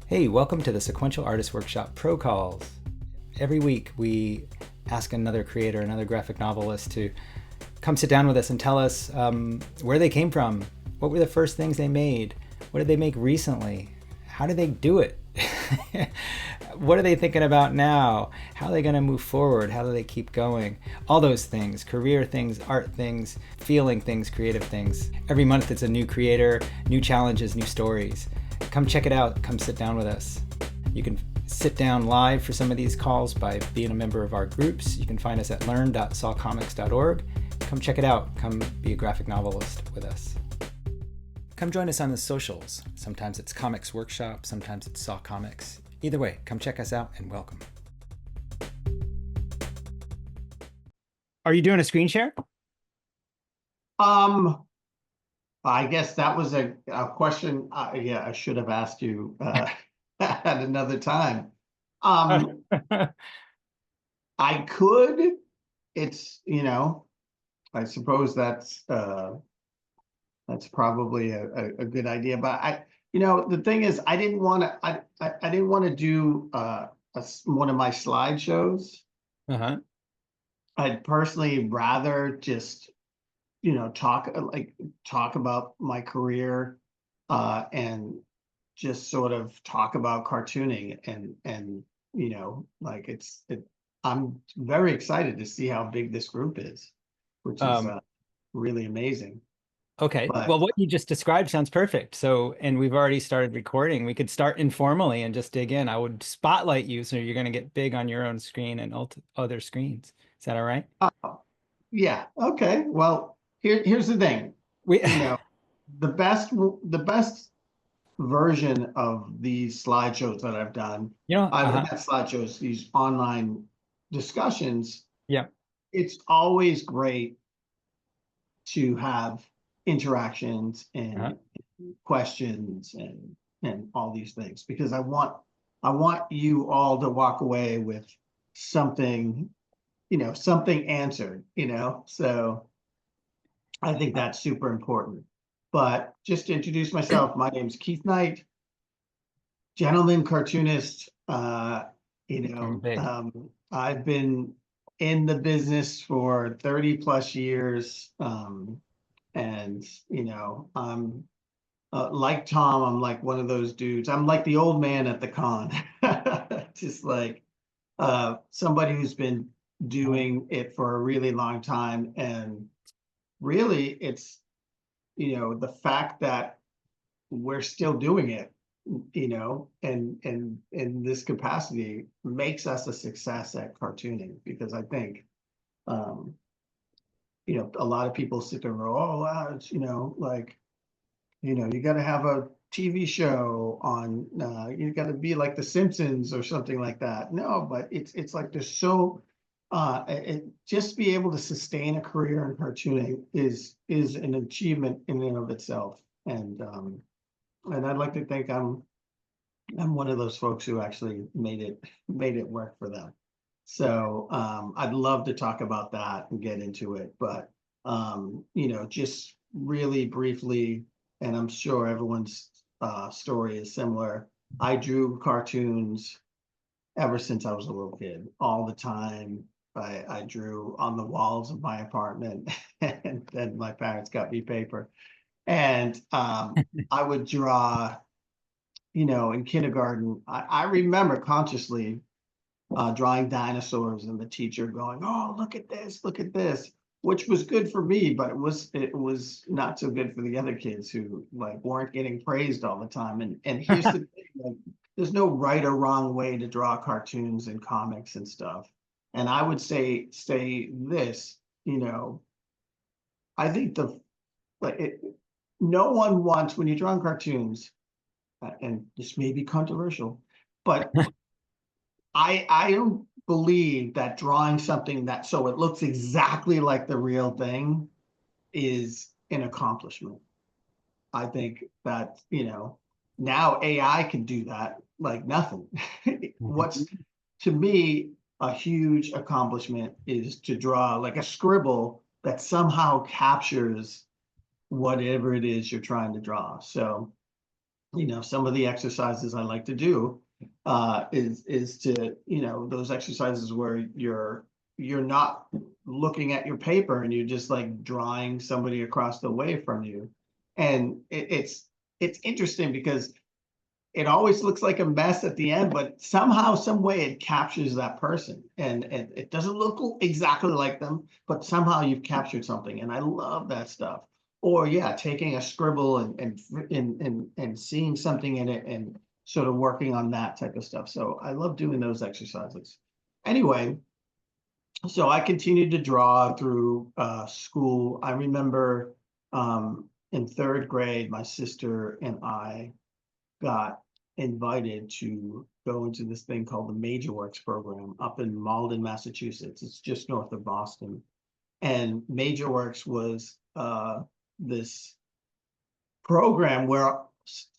Hey, welcome to the Sequential Artists Workshop Pro Calls. Every week we ask another creator, another graphic novelist to come sit down with us and tell us where they came from, what were the first things they made, what did they make recently, how did they do it, what are they thinking about now, how are they going to move forward, how do they keep going, all those things, career things, art things, feeling things, creative things. Every month it's a new creator, new challenges, new stories. Come check it out. Come sit down with us. You can sit down live for some of these calls by being a member of our groups. You can find us at learn.sawcomics.org. Come check it out. Come be a graphic novelist with us. Come join us on the socials. Sometimes it's Comics Workshop, sometimes it's Saw Comics. Either way, come check us out and welcome. Are you doing a screen share? I guess that was a question. Yeah, I should have asked you at another time. I could. It's, I suppose that's probably a good idea. But the thing is, I didn't want to. I didn't want to do one of my slideshows. Uh-huh. I'd personally rather just talk about my career and just sort of talk about cartooning and I'm very excited to see how big this group is, which is really amazing. Okay. But Well, what you just described sounds perfect. So, and we've already started recording. We could start informally and just dig in. I would spotlight you so you're going to get big on your own screen and other screens. Is that all right? yeah, okay. Well, here's the thing. We The best version of these slideshows that I've done, I've uh-huh. had slideshows, these online discussions. Yeah. It's always great to have interactions Uh-huh. and questions and all these things, because I want you all to walk away with something, something answered, so I think that's super important. But just to introduce myself, my name is Keith Knight, gentleman cartoonist. I'm big. I've been in the business for 30 plus years. And I'm like Tom, I'm like one of those dudes. I'm like the old man at the con. Just like somebody who's been doing it for a really long time. And really it's, the fact that we're still doing it, and in this capacity makes us a success at cartooning, because I think um, a lot of people sit there and go, oh wow, it's you got to have a TV show on, you got to be like The Simpsons or something like that. No, but it's like there's so just be able to sustain a career in cartooning is an achievement in and of itself. And I'd like to think I'm one of those folks who actually made it work for them. So I'd love to talk about that and get into it, but just really briefly, and I'm sure everyone's story is similar. I drew cartoons ever since I was a little kid, all the time. I drew on the walls of my apartment, and then my parents got me paper, and I would draw. In kindergarten, I remember consciously drawing dinosaurs, and the teacher going, "Oh, look at this," which was good for me, but it was not so good for the other kids who like weren't getting praised all the time. And here's the thing, like, there's no right or wrong way to draw cartoons and comics and stuff. And I would say this, I think like it, no one wants, when you're drawing cartoons, and this may be controversial, but I don't believe that drawing something that so it looks exactly like the real thing is an accomplishment. I think that, now AI can do that like nothing. What's, to me, a huge accomplishment is to draw like a scribble that somehow captures whatever it is you're trying to draw. So some of the exercises I like to do is to, those exercises where you're not looking at your paper and you're just like drawing somebody across the way from you. And it's interesting because it always looks like a mess at the end, but somehow, some way it captures that person. And it doesn't look exactly like them, but somehow you've captured something. And I love that stuff. Or yeah, taking a scribble and seeing something in it and sort of working on that type of stuff. So I love doing those exercises. Anyway, so I continued to draw through school. I remember in third grade, my sister and I got invited to go into this thing called the Major Works program up in Malden, Massachusetts. It's just north of Boston. And Major Works was this program where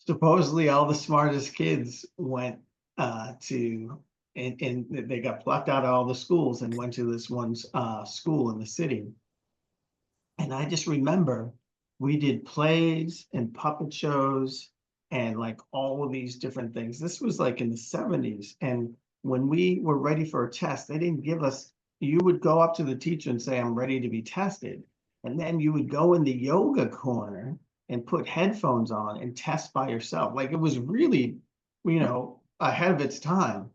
supposedly all the smartest kids went to, and they got plucked out of all the schools and went to this one school in the city. And I just remember we did plays and puppet shows and like all of these different things. This was like in the 70s. And when we were ready for a test, they didn't give us, you would go up to the teacher and say, I'm ready to be tested. And then you would go in the yoga corner and put headphones on and test by yourself. Like it was really, ahead of its time.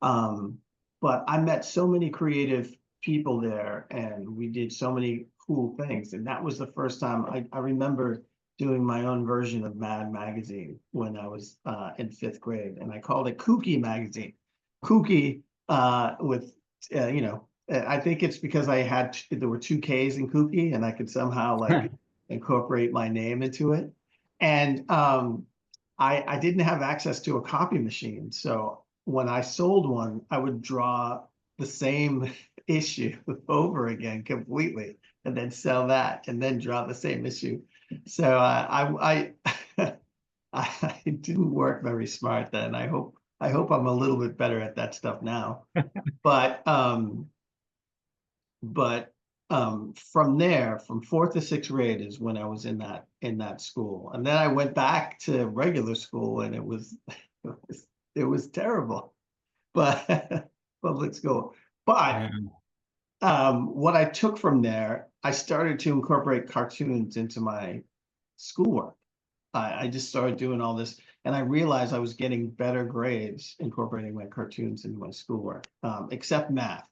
But I met so many creative people there and we did so many cool things. And that was the first time I remember doing my own version of Mad Magazine when I was in fifth grade. And I called it Kooky Magazine. Kooky with, I think it's because there were two Ks in Kooky and I could somehow like incorporate my name into it. And I didn't have access to a copy machine. So when I sold one, I would draw the same issue over again completely and then sell that and then draw the same issue. So I I didn't work very smart then. I hope I'm a little bit better at that stuff now. But from there, from fourth to sixth grade is when I was in that school. And then I went back to regular school and it was it was terrible. But public school. But what I took from there, I started to incorporate cartoons into my schoolwork. I just started doing all this, and I realized I was getting better grades incorporating my cartoons into my schoolwork, except math.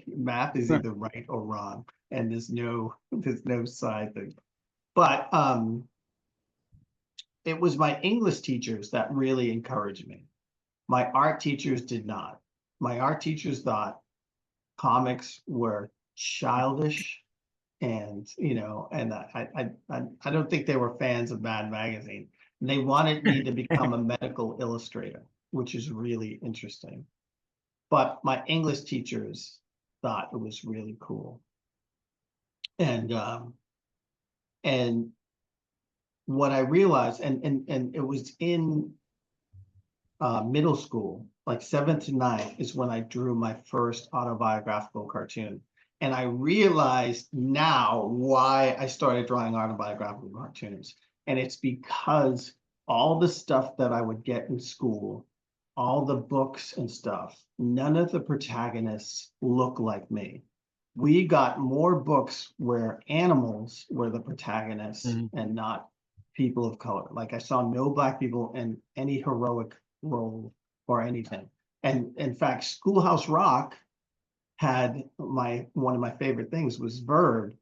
Math is either right or wrong, and there's no side thing. But it was my English teachers that really encouraged me. My art teachers did not. My art teachers thought comics were childish and I don't think they were fans of Mad Magazine. They wanted me to become a medical illustrator, which is really interesting. But my English teachers thought it was really cool. And what I realized, and it was in middle school, like seventh to ninth, is when I drew my first autobiographical cartoon. And I realized now why I started drawing autobiographical cartoons. And it's because all the stuff that I would get in school, all the books and stuff, none of the protagonists look like me. We got more books where animals were the protagonists and not people of color. Like I saw no Black people in any heroic role or anything. And in fact, Schoolhouse Rock had one of my favorite things was Verb,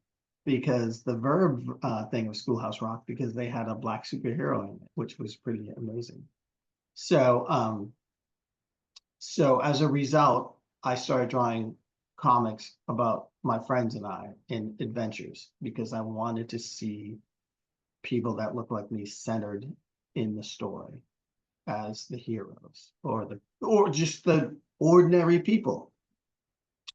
because the Verb thing of Schoolhouse Rock, because they had a Black superhero in it, which was pretty amazing. So so as a result, I started drawing comics about my friends and I in adventures because I wanted to see people that look like me centered in the story as the heroes or just the ordinary people.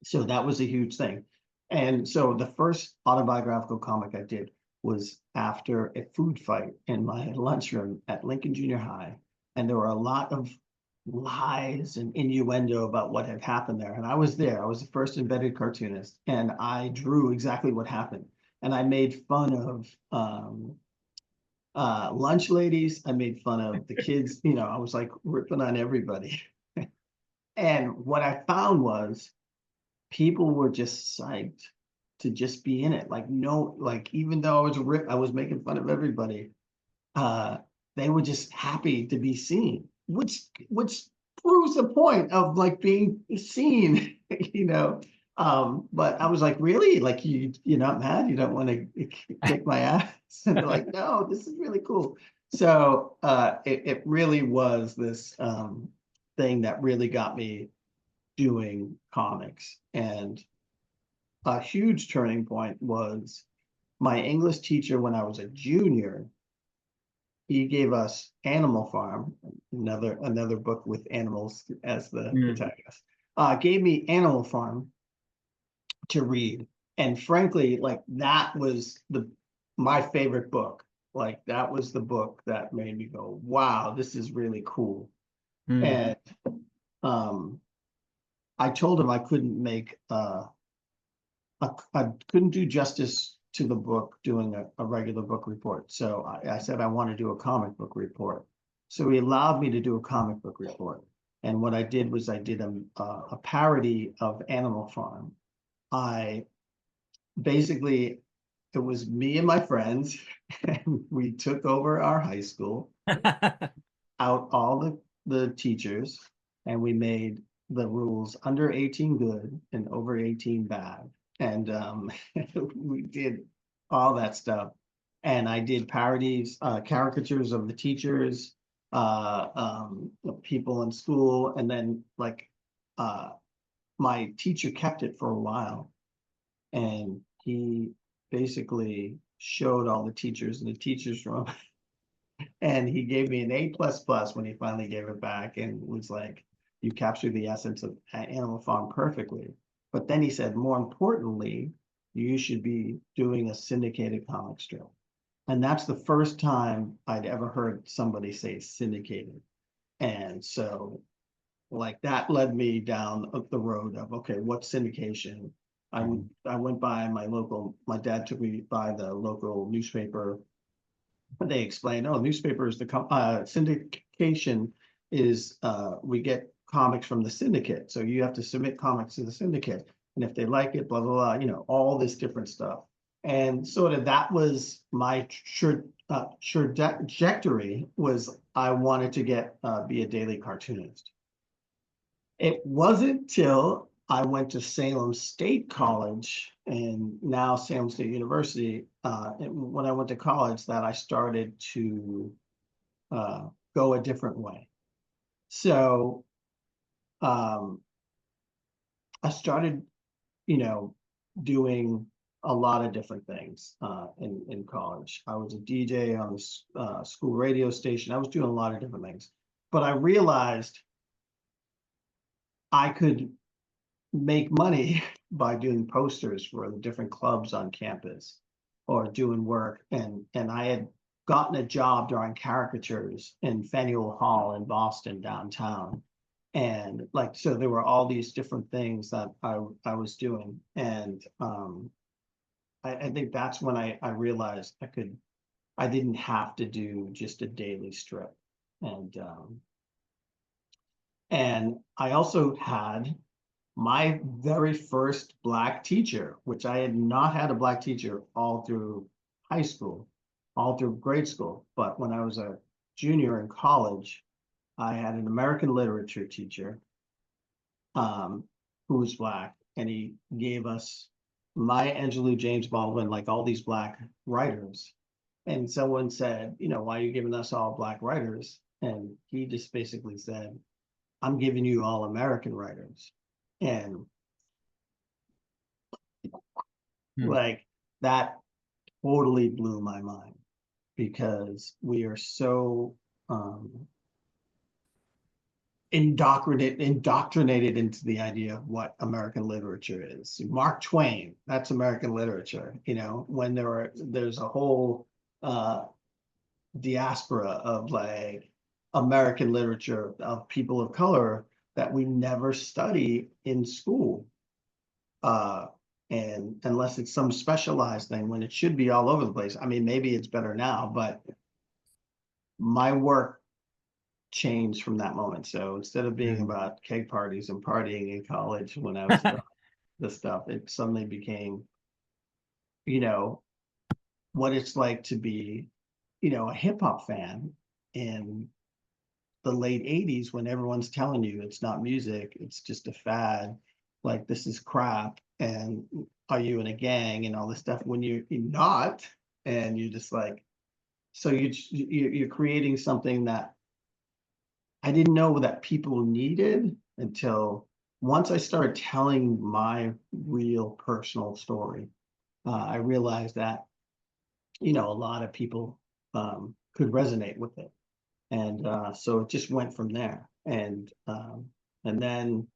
So that was a huge thing. And so the first autobiographical comic I did was after a food fight in my lunchroom at Lincoln Junior High. And there were a lot of lies and innuendo about what had happened there. And I was there. I was the first embedded cartoonist. And I drew exactly what happened. And I made fun of Lunch ladies, I made fun of the kids, I was like ripping on everybody. And what I found was people were just psyched to just be in it. Like, no, like even though I was making fun of everybody, uh, they were just happy to be seen, which proves the point of like being seen, you know. But I was like, really? Like you're not mad? You don't want to kick my ass? And they're like, no, this is really cool. So it really was this thing that really got me doing comics. And a huge turning point was my English teacher when I was a junior. He gave us Animal Farm, another book with animals as the Mm. protagonist. Gave me Animal Farm to read, and frankly, like that was my favorite book. Like that was the book that made me go, "Wow, this is really cool." Mm. And um, I told him I couldn't I couldn't do justice to the book doing a regular book report. So I said I want to do a comic book report. So he allowed me to do a comic book report. And what I did was I did a parody of Animal Farm. I basically, it was me and my friends, and we took over our high school, out all the teachers, and we made the rules under 18 good and over 18 bad. And we did all that stuff. And I did parodies, caricatures of the teachers, people in school, and then like uh, my teacher kept it for a while, and he basically showed all the teachers in the teachers room, and he gave me an A plus plus when he finally gave it back, and was like, "You captured the essence of Animal Farm perfectly." But then he said, more importantly, you should be doing a syndicated comic strip. And that's the first time I'd ever heard somebody say syndicated. And so like that led me down the road of, okay, what's syndication? I went by my dad took me by the local newspaper. They explained, oh, newspaper is syndication is we get comics from the syndicate. So you have to submit comics to the syndicate. And if they like it, blah, blah, blah, all this different stuff. And sort of that was my trajectory, was I wanted to be a daily cartoonist. It wasn't till I went to Salem State College, and now Salem State University, when I went to college, that I started to go a different way. So um, I started, you know, doing a lot of different things in college. I was a DJ on the school radio station. I was doing a lot of different things, but I realized I could make money by doing posters for the different clubs on campus, or doing work. And I had gotten a job drawing caricatures in Faneuil Hall in Boston downtown. And like, so there were all these different things that I was doing. And I think that's when I realized I didn't have to do just a daily strip. And I also had my very first Black teacher, which I had not had a Black teacher all through high school, all through grade school. But when I was a junior in college, I had an American literature teacher um, who was Black, and he gave us Maya Angelou, James Baldwin, like all these Black writers. And someone said, why are you giving us all Black writers? And he just basically said, I'm giving you all American writers. And Mm. like that totally blew my mind, because we are so indoctrinated into the idea of what American literature is. Mark Twain, that's American literature, when there's a whole diaspora of like American literature of people of color that we never study in school. Uh, and unless it's some specialized thing, when it should be all over the place. I mean, maybe it's better now, but my work changed from that moment. So instead of being Mm. about keg parties and partying in college when I was done this stuff, it suddenly became, you know, what it's like to be, a hip hop fan in the late 80s when everyone's telling you it's not music, it's just a fad, like this is crap, and are you in a gang and all this stuff when you're not, and you're just like, so you're creating something that I didn't know that people needed until once I started telling my real personal story. I realized that, a lot of people could resonate with it. And so it just went from there. And then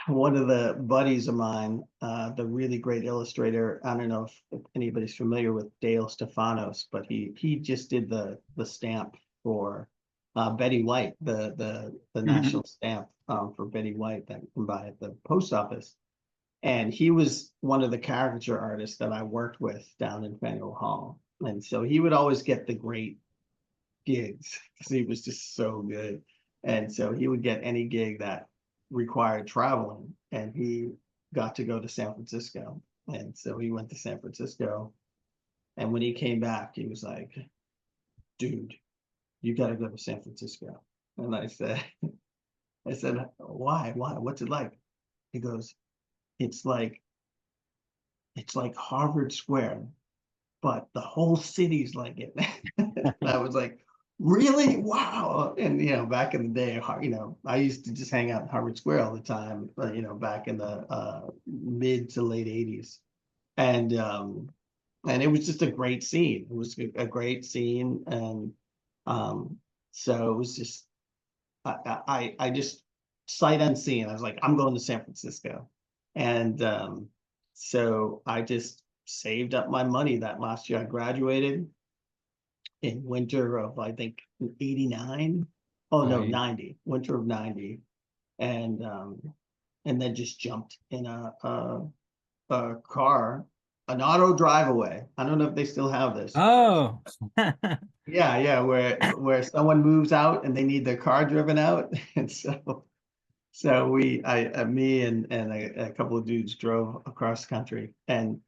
one of the buddies of mine, the really great illustrator, I don't know if anybody's familiar with Dale Stefanos, but he just did the stamp for Betty White, the Mhm. national stamp for Betty White that you can buy at the post office. And he was one of the caricature artists that I worked with down in Faneuil Hall. And so he would always get the great gigs because he was just so good. And so he would get any gig that required traveling, and he got to go to San Francisco. And so he went to San Francisco. And when he came back, he was like, dude, you got to go to San Francisco. And I said, why? Why? What's it like? He goes, it's like, it's like Harvard Square, but the whole city's like it. And I was like, really? Wow. And, back in the day, I used to just hang out in Harvard Square all the time, back in the mid to late 80s. And it was just a great scene. It was a great scene. And so it was just, I just sight unseen. I was like, I'm going to San Francisco. And so I just saved up my money that last year I graduated in winter of, I think, 89. Oh no, Right. 90, winter of 90. And then just jumped in a car, an auto drive away. I don't know if they still have this. Oh. Yeah, yeah, where someone moves out and they need their car driven out. And so me and a couple of dudes drove across country, and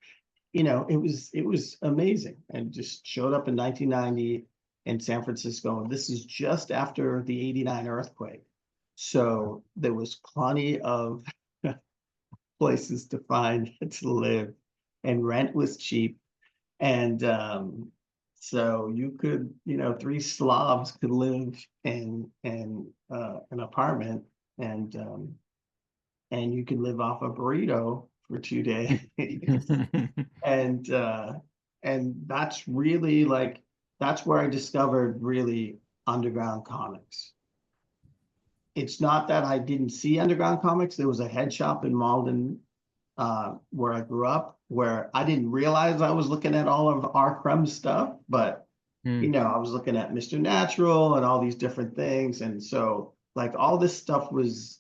it was amazing, and just showed up in 1990 in San Francisco. This is just after the 89 earthquake. So there was plenty of places to find to live, and rent was cheap. And so you could, three Slavs could live in an apartment, and you could live off a burrito for 2 days. and uh and that's really like, that's where I discovered really underground comics. It's not that I didn't see underground comics. There was a head shop in Malden, where I grew up, where I didn't realize I was looking at all of R. Crumb's stuff, but Mm. I was looking at Mr. Natural and all these different things. And so like all this stuff was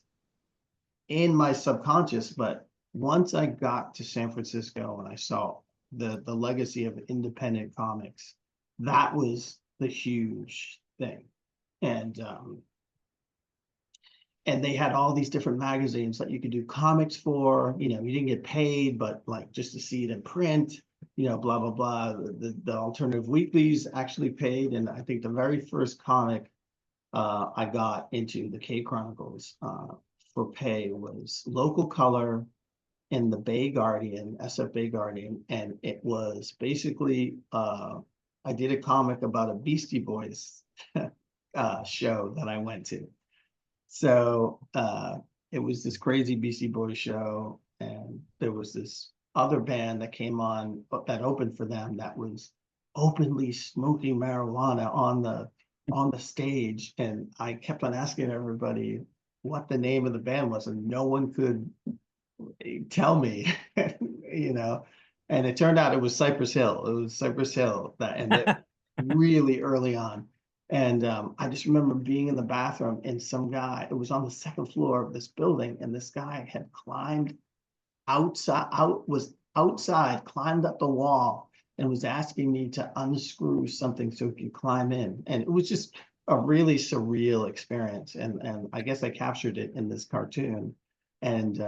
in my subconscious. But once I got to San Francisco and I saw the legacy of independent comics, that was the huge thing. And they had all these different magazines that you could do comics for. You didn't get paid, but like just to see it in print, blah blah blah. The alternative weeklies actually paid. And I think the very first comic I got into, the K Chronicles, for pay, was Local Color in the Bay Guardian, SF Bay Guardian. And it was basically, I did a comic about a Beastie Boys show that I went to. So it was this crazy Beastie Boys show, and there was this other band that came on that opened for them that was openly smoking marijuana on the stage. And I kept on asking everybody what the name of the band was, and no one could tell me, you know. And it turned out it was Cypress Hill. It was Cypress Hill that, and it really early on. And I just remember being in the bathroom, and some guy, it was on the second floor of this building, and this guy had climbed outside, was outside, climbed up the wall, and was asking me to unscrew something so it could climb in. And it was just a really surreal experience. And I guess I captured it in this cartoon. And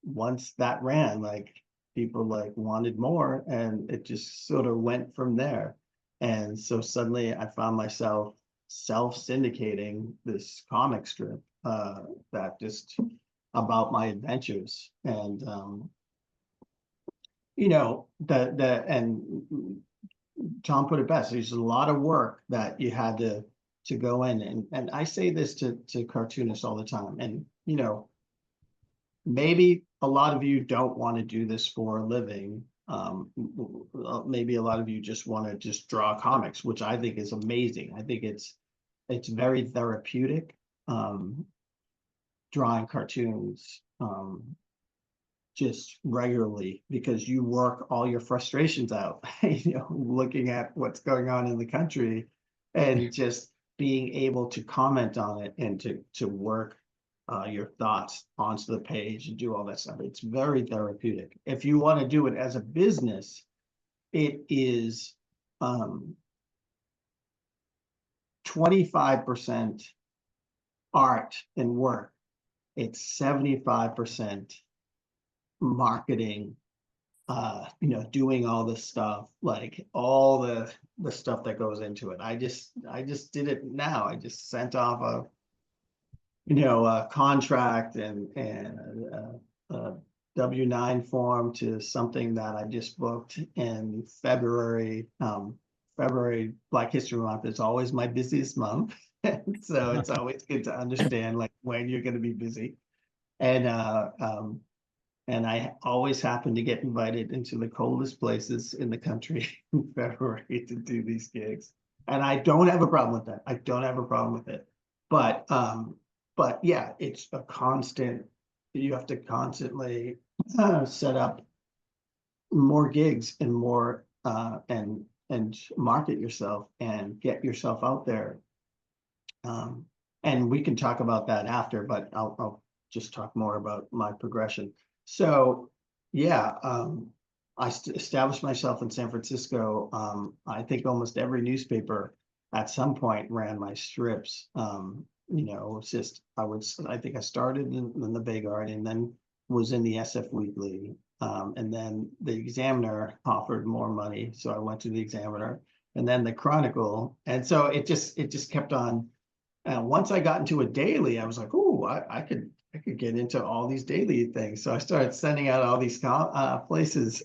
once that ran, like people like wanted more, and it just sort of went from there. And so suddenly I found myself self-syndicating this comic strip that just about my adventures. And and Tom put it best. There's a lot of work that you had to go in, and I say this to cartoonists all the time. And maybe a lot of you don't want to do this for a living. Maybe a lot of you just want to just draw comics, which I think is amazing. I think it's very therapeutic, drawing cartoons just regularly, because you work all your frustrations out, looking at what's going on in the country and just being able to comment on it and to work your thoughts onto the page and do all that stuff. It's very therapeutic. If you want to do it as a business, it is 25% art and work. It's 75% marketing, doing all this stuff, like all the stuff that goes into it. I just did it now. I just sent off a contract and a W-9 form to something that I just booked in February. February, Black History Month, is always my busiest month. So it's always good to understand like when you're going to be busy. And I always happen to get invited into the coldest places in the country in February to do these gigs. And I don't have a problem with that. I don't have a problem with it. But yeah, it's a constant, you have to constantly set up more gigs and more and market yourself and get yourself out there. And we can talk about that after, but I'll just talk more about my progression. So yeah, I established myself in San Francisco. I think almost every newspaper at some point ran my strips. It's just I think I started in the Bay Guardian, then was in the SF Weekly, and then the Examiner offered more money, so I went to the Examiner, and then the Chronicle, and so it just kept on. Once I got into a daily, I was like, oh, I could get into all these daily things. So I started sending out all these places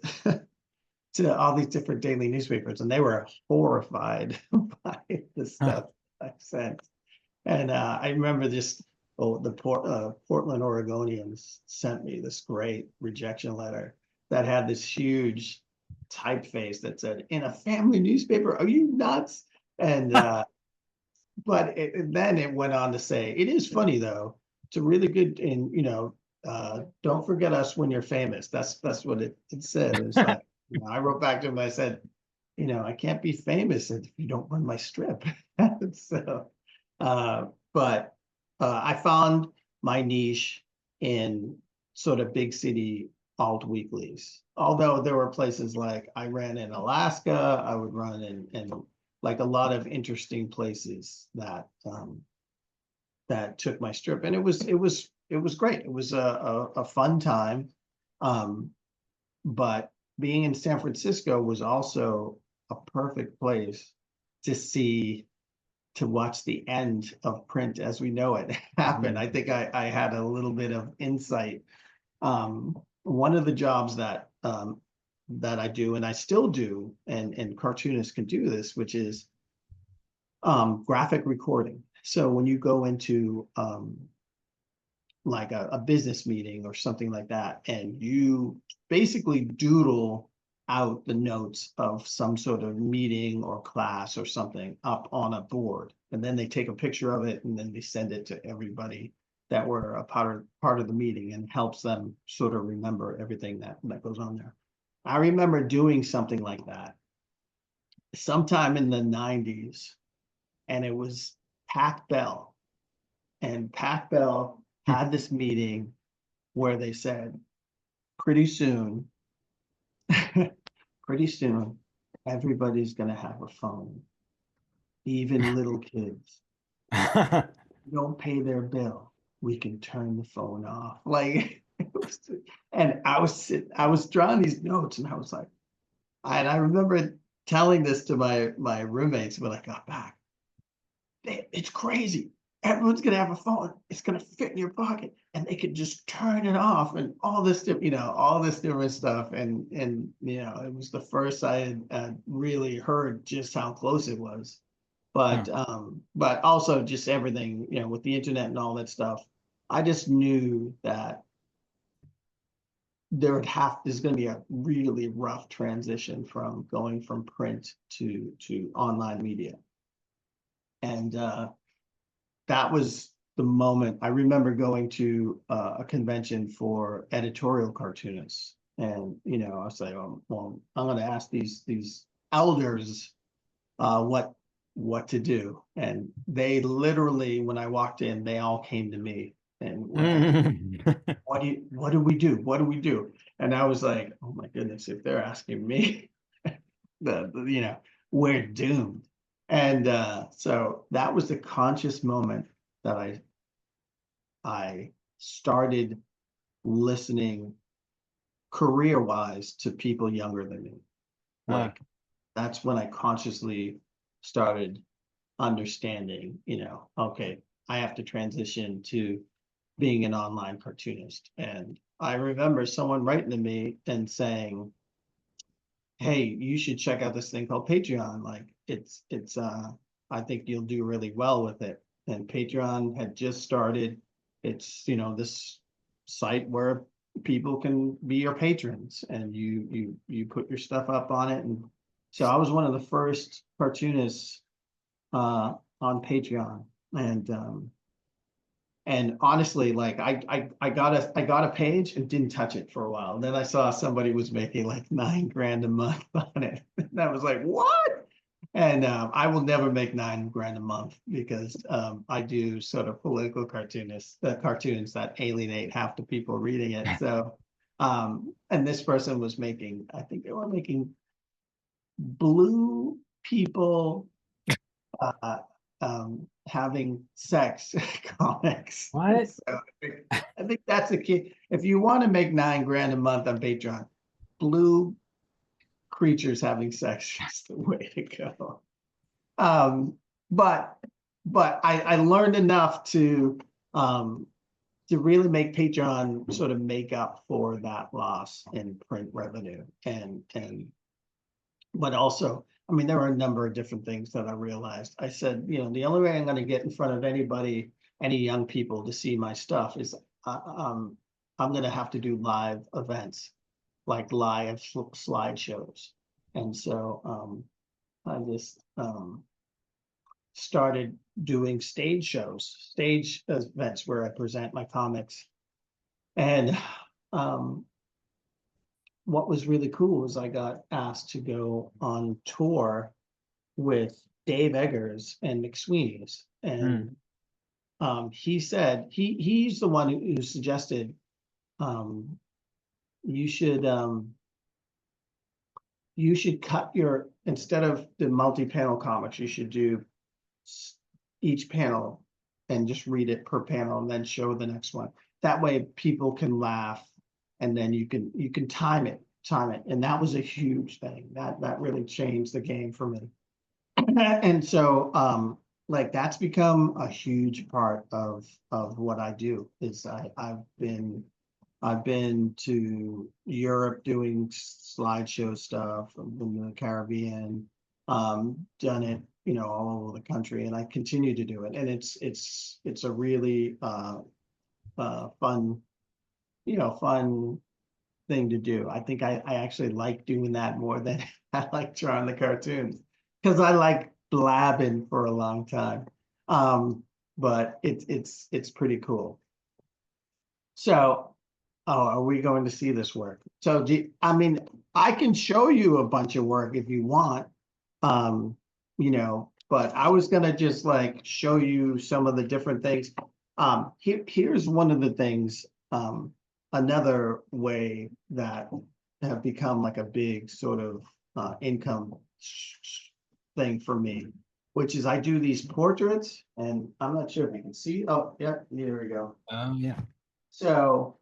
to all these different daily newspapers, and they were horrified by the stuff I sent. And I remember the Portland Oregonians sent me this great rejection letter that had this huge typeface that said, "In a family newspaper, are you nuts?" And but then it went on to say, "It is funny though. It's a really good, and don't forget us when you're famous." That's what it said. It's like, I wrote back to him. I said, I can't be famous if you don't run my strip. So, but I found my niche in sort of big city alt weeklies. Although there were places like I ran in Alaska, I would run in like a lot of interesting places that that took my strip, and it was great. It was a fun time, but being in San Francisco was also a perfect place to watch the end of print as we know it happen. I think I had a little bit of insight. One of the jobs that I do, and I still do, and cartoonists can do this, which is graphic recording. So when you go into like a business meeting or something like that, and you basically doodle out the notes of some sort of meeting or class or something up on a board, and then they take a picture of it and then they send it to everybody that were a part of the meeting, and helps them sort of remember everything that goes on there. I remember doing something like that sometime in the 90s, and it was Pac Bell. And Pac Bell had this meeting where they said, pretty soon pretty soon, everybody's gonna have a phone, even little kids. Don't pay their bill, we can turn the phone off. Like, and I was drawing these notes, and I was like, and I remember telling this to my roommates when I got back. It's crazy. Everyone's gonna have a phone. It's gonna fit in your pocket, and they could just turn it off, and all this, all this different stuff. And it was the first I had really heard just how close it was. But also just everything, with the internet and all that stuff. I just knew that there's going to be a really rough transition from going from print to online media. And that was the moment. I remember going to a convention for editorial cartoonists, and I was like, well, I'm going to ask these elders what to do, and they literally, when I walked in, they all came to me and were like, what do we do? What do we do? And I was like, oh my goodness, if they're asking me, we're doomed. And so that was the conscious moment that I started listening career-wise to people younger than me. Like, that's when I consciously started understanding, okay, I have to transition to being an online cartoonist. And I remember someone writing to me and saying, hey, you should check out this thing called Patreon. Like, it's I think you'll do really well with it. And Patreon had just started. It's, this site where people can be your patrons, and you put your stuff up on it. And so I was one of the first cartoonists on Patreon. And honestly, like, I got a page and didn't touch it for a while. And then I saw somebody was making like $9,000 a month on it. And I was like, what? And I will never make $9,000 a month, because I do sort of political cartoons that alienate half the people reading it. So, and this person was making, I think they were making blue people having sex comics. What? So I think that's a key. If you want to make $9,000 a month on Patreon, blue creatures having sex is the way to go. But I learned enough to really make Patreon sort of make up for that loss in print revenue. But also, I mean, there were a number of different things that I realized. I said, the only way I'm going to get in front of anybody, any young people, to see my stuff is I'm going to have to do live events, like live slideshows. And so I just started doing stage events where I present my comics. And what was really cool was I got asked to go on tour with Dave Eggers and McSweeney's. And he said, he's the one who suggested you should cut instead of the multi-panel comics, you should do each panel and just read it per panel and then show the next one. That way people can laugh, and then you can time it. And that was a huge thing. That really changed the game for me. And so like, that's become a huge part of what I do. Is I've been to Europe doing slideshow stuff. I've been to the Caribbean, done it, all over the country, and I continue to do it. And it's a really fun, fun thing to do. I think I actually like doing that more than I like drawing the cartoons, because I like blabbing for a long time. But it's pretty cool. So, are we going to see this work? So, I mean, I can show you a bunch of work if you want, but I was gonna just like show you some of the different things. Here's one of the things, another way that have become like a big sort of income thing for me, which is I do these portraits, and I'm not sure if you can see. Oh, yeah, there we go. Oh yeah. So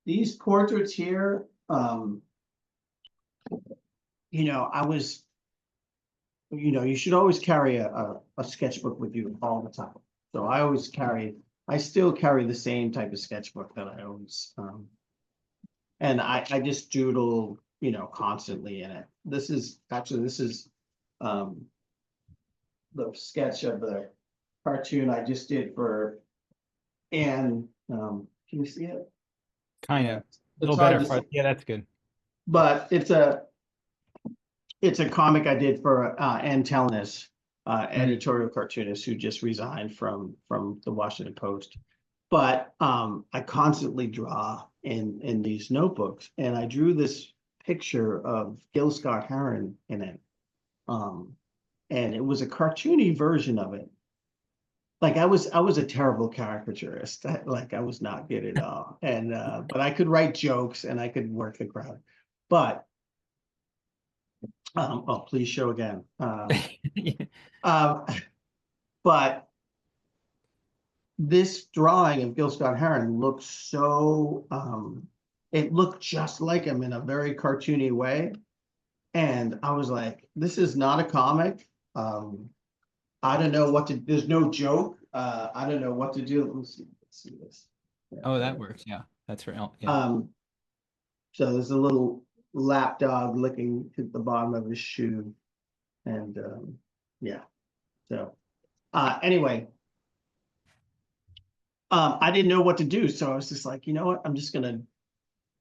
these portraits here, I was, you should always carry a sketchbook with you all the time. So I still carry the same type of sketchbook that I always, and I just doodle, constantly in it. This is um, the sketch of the cartoon I just did for Anne. Can you see it? Kind Yeah, of. A it's little hard better to see, for, yeah, that's good. but it's a comic I did for Ann Telnis, editorial cartoonist who just resigned from the Washington Post. But I constantly draw in these notebooks, and I drew this picture of Gil Scott Heron in it. And it was a cartoony version of it. Like I was a terrible caricaturist. Like I was not good at all. And but I could write jokes and I could work the crowd. But oh, please show again. Uh, but this drawing of Gil Scott Heron looks so it looked just like him in a very cartoony way. And I was like, this is not a comic. I don't know what to, there's no joke. I don't know what to do. Let's see this. Oh, Yeah. that works. Yeah, that's right. Yeah. So there's a little lap dog licking at the bottom of his shoe. And yeah. So anyway, I didn't know what to do. So I was just like, you know what? I'm just gonna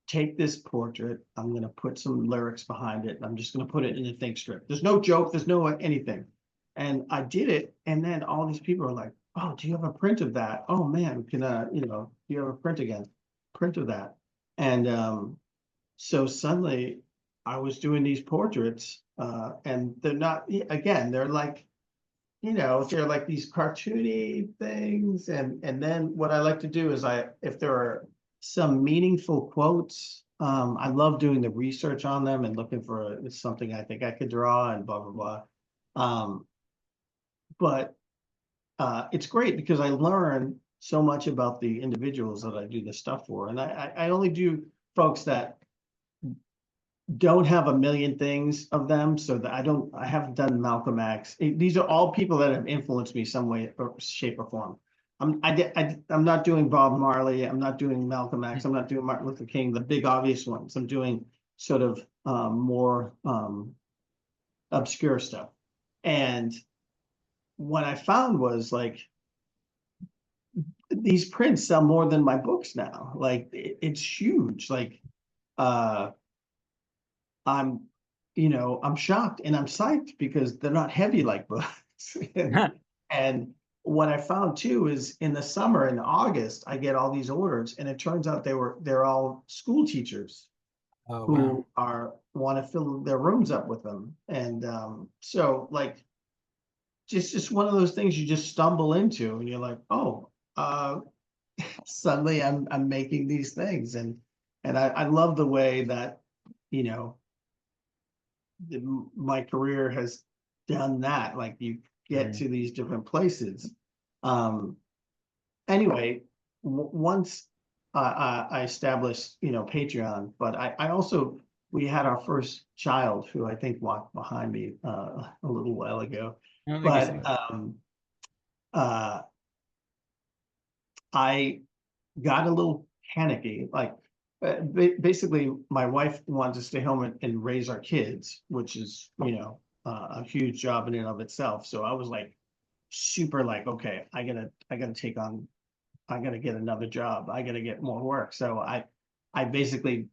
take this portrait. I'm gonna put some lyrics behind it. And I'm just gonna put it in a think strip. There's no joke, there's no anything. And I did it, and then all these people are like, oh, do you have a print of that? Oh man, can do you have a print of that? And so suddenly I was doing these portraits, and they're not, again, they're like, they're like these cartoony things. And then what I like to do is if there are some meaningful quotes, I love doing the research on them and looking for something I think I could draw and blah, blah, blah. But it's great because I learn so much about the individuals that I do this stuff for. And I only do folks that don't have a million things of them, so that I haven't done Malcolm X. These are all people that have influenced me some way or shape or form. I'm not doing Bob Marley. I'm not doing Malcolm X. I'm not doing Martin Luther King, the big obvious ones. I'm doing sort of more obscure stuff. And what I found was like, these prints sell more than my books now. Like it's huge. Like I'm I'm shocked and I'm psyched because they're not heavy like books. And what I found too is in the summer, in August, I get all these orders, and it turns out they're all school teachers Oh wow. who want to fill their rooms up with them. And so like just one of those things you just stumble into, and you're like, oh, suddenly I'm making these things. And I love the way that you know my career has done that. Like you get to these different places. Anyway, once I established Patreon, but I also, we had our first child, who I think walked behind me a little while ago. I don't think I see But that. I got a little panicky. Like basically, my wife wanted to stay home and raise our kids, which is a huge job in and of itself. So I was like super like, okay, I gotta take on, I gotta get another job. I gotta get more work. So I basically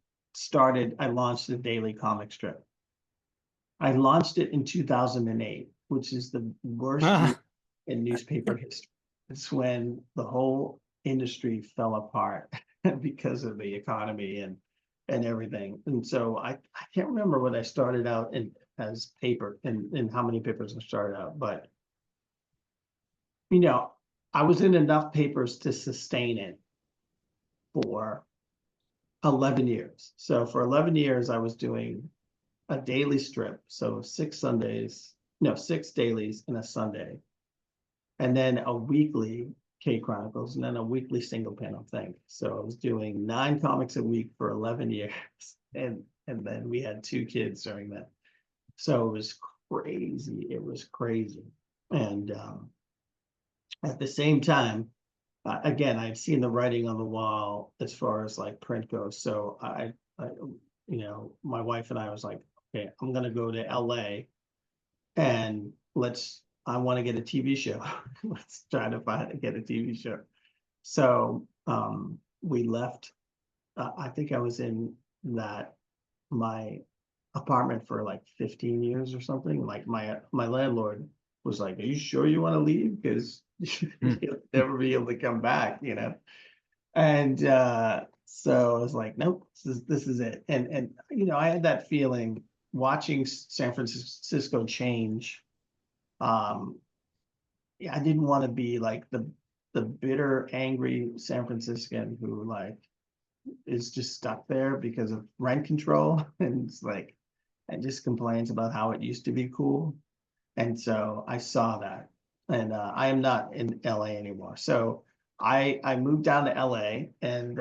I launched the daily comic strip. I launched it in 2008, which is the worst year in newspaper history. It's when the whole industry fell apart because of the economy and everything. And so I can't remember what I started out in as paper and how many papers I started out, but I was in enough papers to sustain it for 11 years. So for 11 years, I was doing a daily strip. So 6 Sundays, no, 6 dailies and a Sunday. And then a weekly K Chronicles, and then a weekly single panel thing. So I was doing 9 comics a week for 11 years. And then we had 2 kids during that. So it was crazy. It was crazy. And at the same time, again, I've seen the writing on the wall as far as like print goes. So my wife and I was like, okay, I'm gonna go to LA and I want to get a TV show. Let's try to get a TV show. So we left. I think I was in my apartment for like 15 years or something. Like my landlord was like, "Are you sure you want to leave? Because you'll never be able to come back, you know." And so I was like, "Nope, this is it." And I had that feeling watching San Francisco change. Yeah, I didn't want to be like the bitter, angry San Franciscan who like is just stuck there because of rent control and it's like and just complains about how it used to be cool. And so I saw that. And I am not in LA anymore. So I moved down to LA and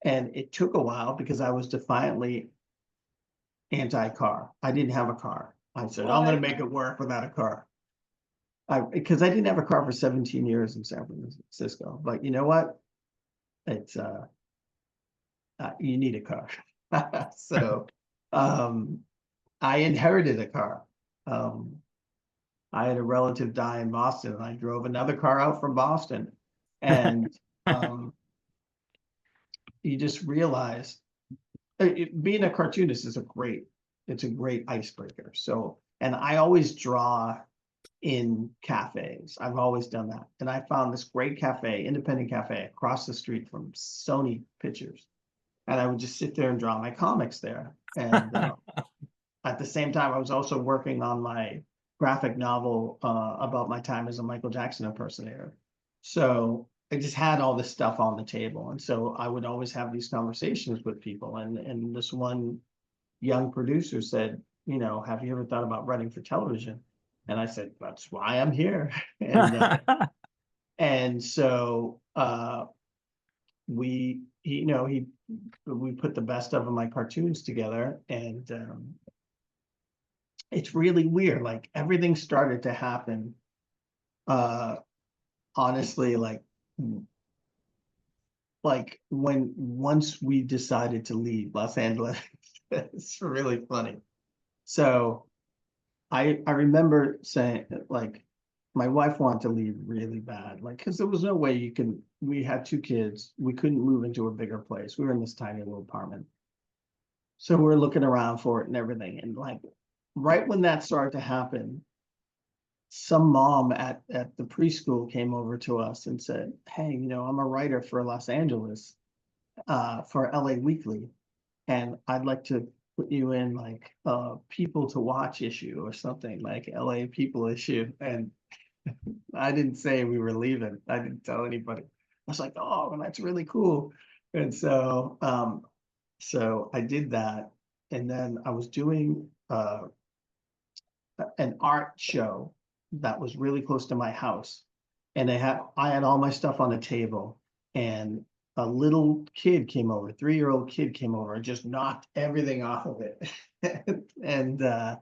it took a while because I was defiantly anti-car. I didn't have a car. I said, I'm gonna make it work without a car. Because I didn't have a car for 17 years in San Francisco. But you know what? It's you need a car. So I inherited a car. I had a relative die in Boston, and I drove another car out from Boston. And you just realize being a cartoonist is it's a great icebreaker. So, and I always draw in cafes. I've always done that. And I found this great cafe, independent cafe, across the street from Sony Pictures. And I would just sit there and draw my comics there. And at the same time, I was also working on my graphic novel about my time as a Michael Jackson impersonator. So I just had all this stuff on the table. And so I would always have these conversations with people. And this one young producer said, have you ever thought about writing for television? And I said, that's why I'm here. And so we put the best of my cartoons together, and it's really weird. Like everything started to happen. Honestly, like once we decided to leave Los Angeles, it's really funny. So I remember saying like my wife wanted to leave really bad, like because there was no way we had 2 kids, we couldn't move into a bigger place. We were in this tiny little apartment. So we're looking around for it and everything. And like right when that started to happen, some mom at the preschool came over to us and said, hey, I'm a writer for Los Angeles, for LA Weekly, and I'd like to put you in like a people to watch issue or something, like LA People issue. And I didn't say we were leaving. I didn't tell anybody. I was like, oh, that's really cool. And so so I did that. And then I was doing an art show that was really close to my house. And I had all my stuff on a table, and a little kid came over, 3-year-old kid came over and just knocked everything off of it. and the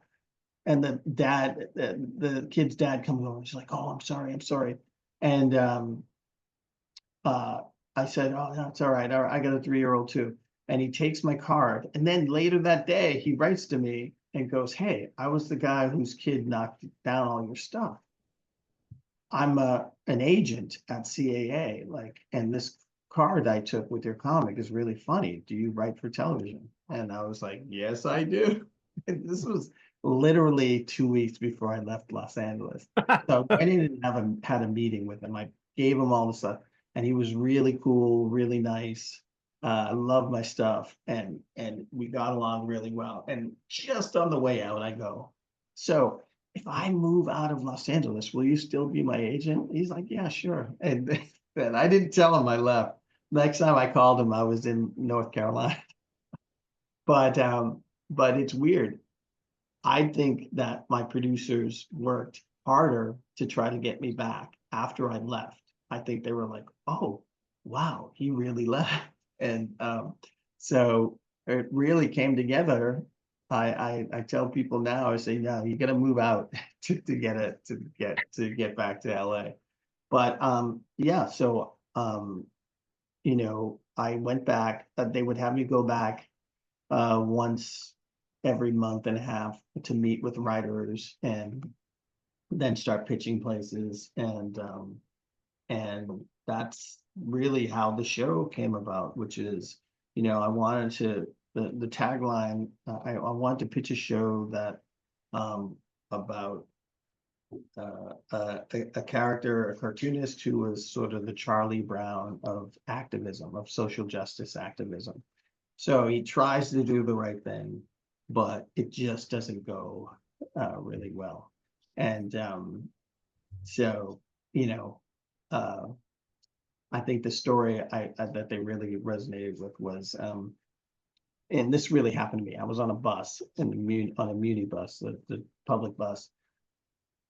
kid's dad comes over and she's like, oh, I'm sorry. And I said, oh, no, it's all right. I got a 3-year-old too. And he takes my card. And then later that day, he writes to me and goes, hey, I was the guy whose kid knocked down all your stuff. I'm an agent at CAA, and this card I took with your comic is really funny. Do you write for television? And I was like, yes, I do. And this was literally 2 weeks before I left Los Angeles. So I didn't had a meeting with him. I gave him all the stuff, and he was really cool, really nice. Loved my stuff, and we got along really well. And just on the way out, I go, so if I move out of Los Angeles, will you still be my agent? He's like, yeah, sure. And then I didn't tell him I left. next time I called him, I was in North Carolina. But it's weird. I think that my producers worked harder to try to get me back after I left. I think they were like, "Oh, wow, he really left." And so it really came together. I tell people now, I say, no, you gotta move out to get back to LA. But yeah, so I went back. They would have me go back once every month and a half to meet with writers and then start pitching places. And that's really how the show came about, which is, I wanted to the tagline. I wanted to pitch a show that about a character, a cartoonist who was sort of the Charlie Brown of activism, of social justice activism. So he tries to do the right thing, but it just doesn't go really well. And so, you know, uh, I think the story that they really resonated with was, and this really happened to me. I was on a bus on a muni bus, the public bus,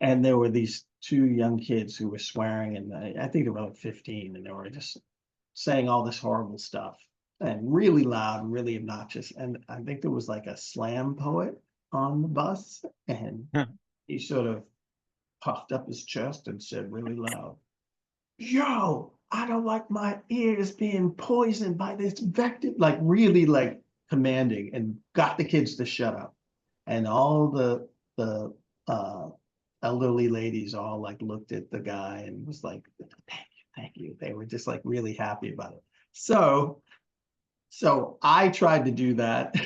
and there were these two young kids who were swearing, and I think they were like 15, and they were just saying all this horrible stuff and really loud and really obnoxious. And I think there was like a slam poet on the bus, and he sort of puffed up his chest and said really loud, "Yo, I don't like my ears being poisoned by this vector," like really like commanding, and got the kids to shut up. And all the elderly ladies all like looked at the guy and was like, "Thank you, thank you." They were just like really happy about it. So I tried to do that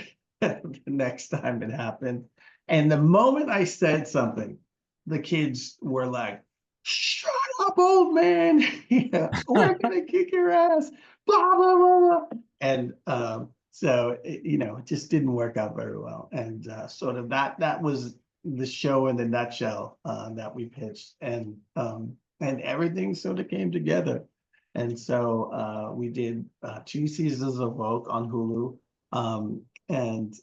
the next time it happened. And the moment I said something, the kids were like, "Shut up, old man. Yeah, we're gonna kick your ass." Blah blah blah blah. And so it just didn't work out very well. And sort of that was the show in the nutshell that we pitched. And everything sort of came together. And so we did 2 seasons of Vogue on Hulu, and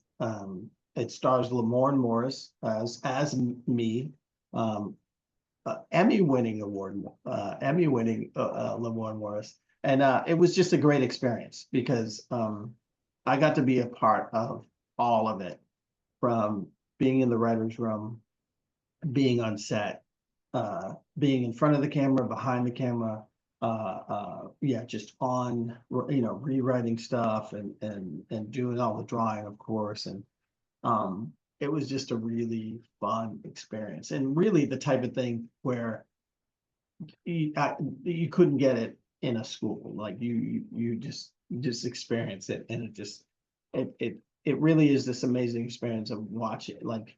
it stars Lamorne Morris as me, um, Emmy-winning Lamorne Morris, and it was just a great experience because I got to be a part of all of it, from being in the writers' room, being on set, being in front of the camera, behind the camera, yeah, just on, rewriting stuff and doing all the drawing, of course. And it was just a really fun experience, and really the type of thing where you couldn't get it in a school. Like you just experience it, and it really is this amazing experience of watching, like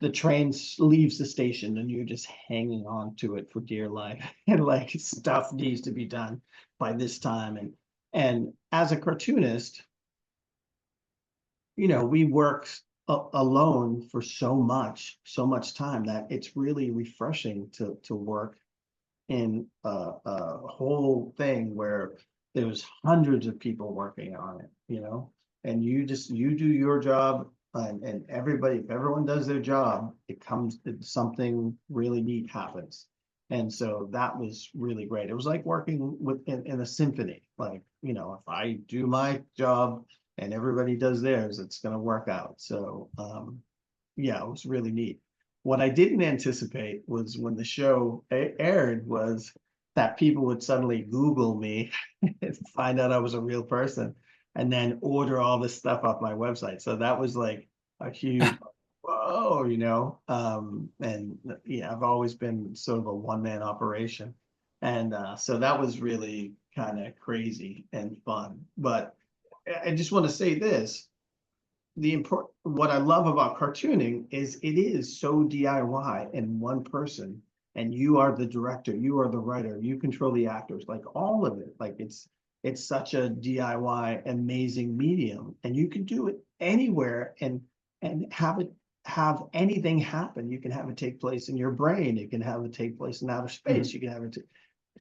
the train leaves the station and you're just hanging on to it for dear life. And like stuff needs to be done by this time. And as a cartoonist, we work alone for so much time, that it's really refreshing to work in a whole thing where there's hundreds of people working on it, and you do your job, and if everyone does their job, something really neat happens. And so that was really great. It was like working in a symphony. Like, if I do my job and everybody does theirs, it's going to work out. So yeah, it was really neat. What I didn't anticipate was, when the show aired, was that people would suddenly Google me and find out I was a real person, and then order all this stuff off my website. So that was like a huge whoa, and yeah, I've always been sort of a one-man operation. And so that was really kind of crazy and fun. But I just want to say this: what I love about cartooning is it is so DIY and one person, and you are the director, you are the writer, you control the actors, like all of it. Like it's such a DIY amazing medium, and you can do it anywhere, and have anything happen. You can have it take place in your brain, you can have it take place in outer space, you can have it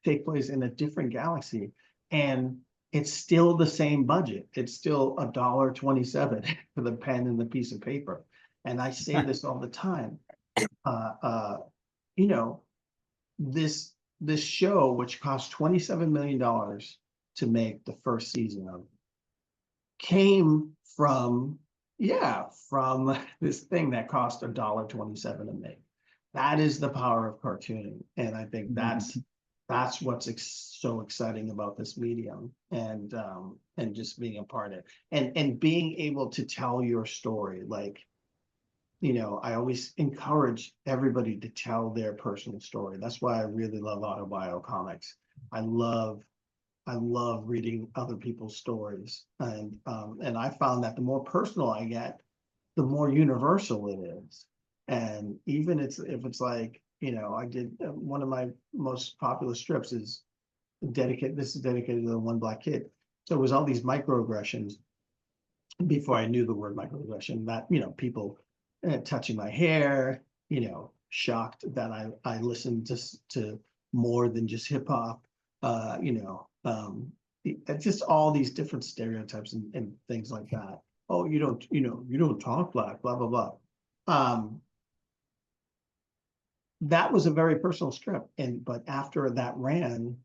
take place in a different galaxy. And it's still the same budget. It's still $1.27 for the pen and the piece of paper. And I say this all the time. Uh, uh, you know, this show, which cost $27 million to make the first season of, came from, from this thing that cost $1.27 to make. That is the power of cartooning. And I think that's what's so exciting about this medium, and just being a part of it, and being able to tell your story. Like, I always encourage everybody to tell their personal story. That's why I really love autobio comics. I love reading other people's stories, and I found that the more personal I get, the more universal it is. And even if it's like, I did one of my most popular strips is dedicated. This is dedicated to the one black kid. So it was all these microaggressions before I knew the word microaggression. That people touching my hair, shocked that I listened to more than just hip hop. Just all these different stereotypes and things like that. Oh, you don't talk black, blah blah blah. That was a very personal strip, but after that ran,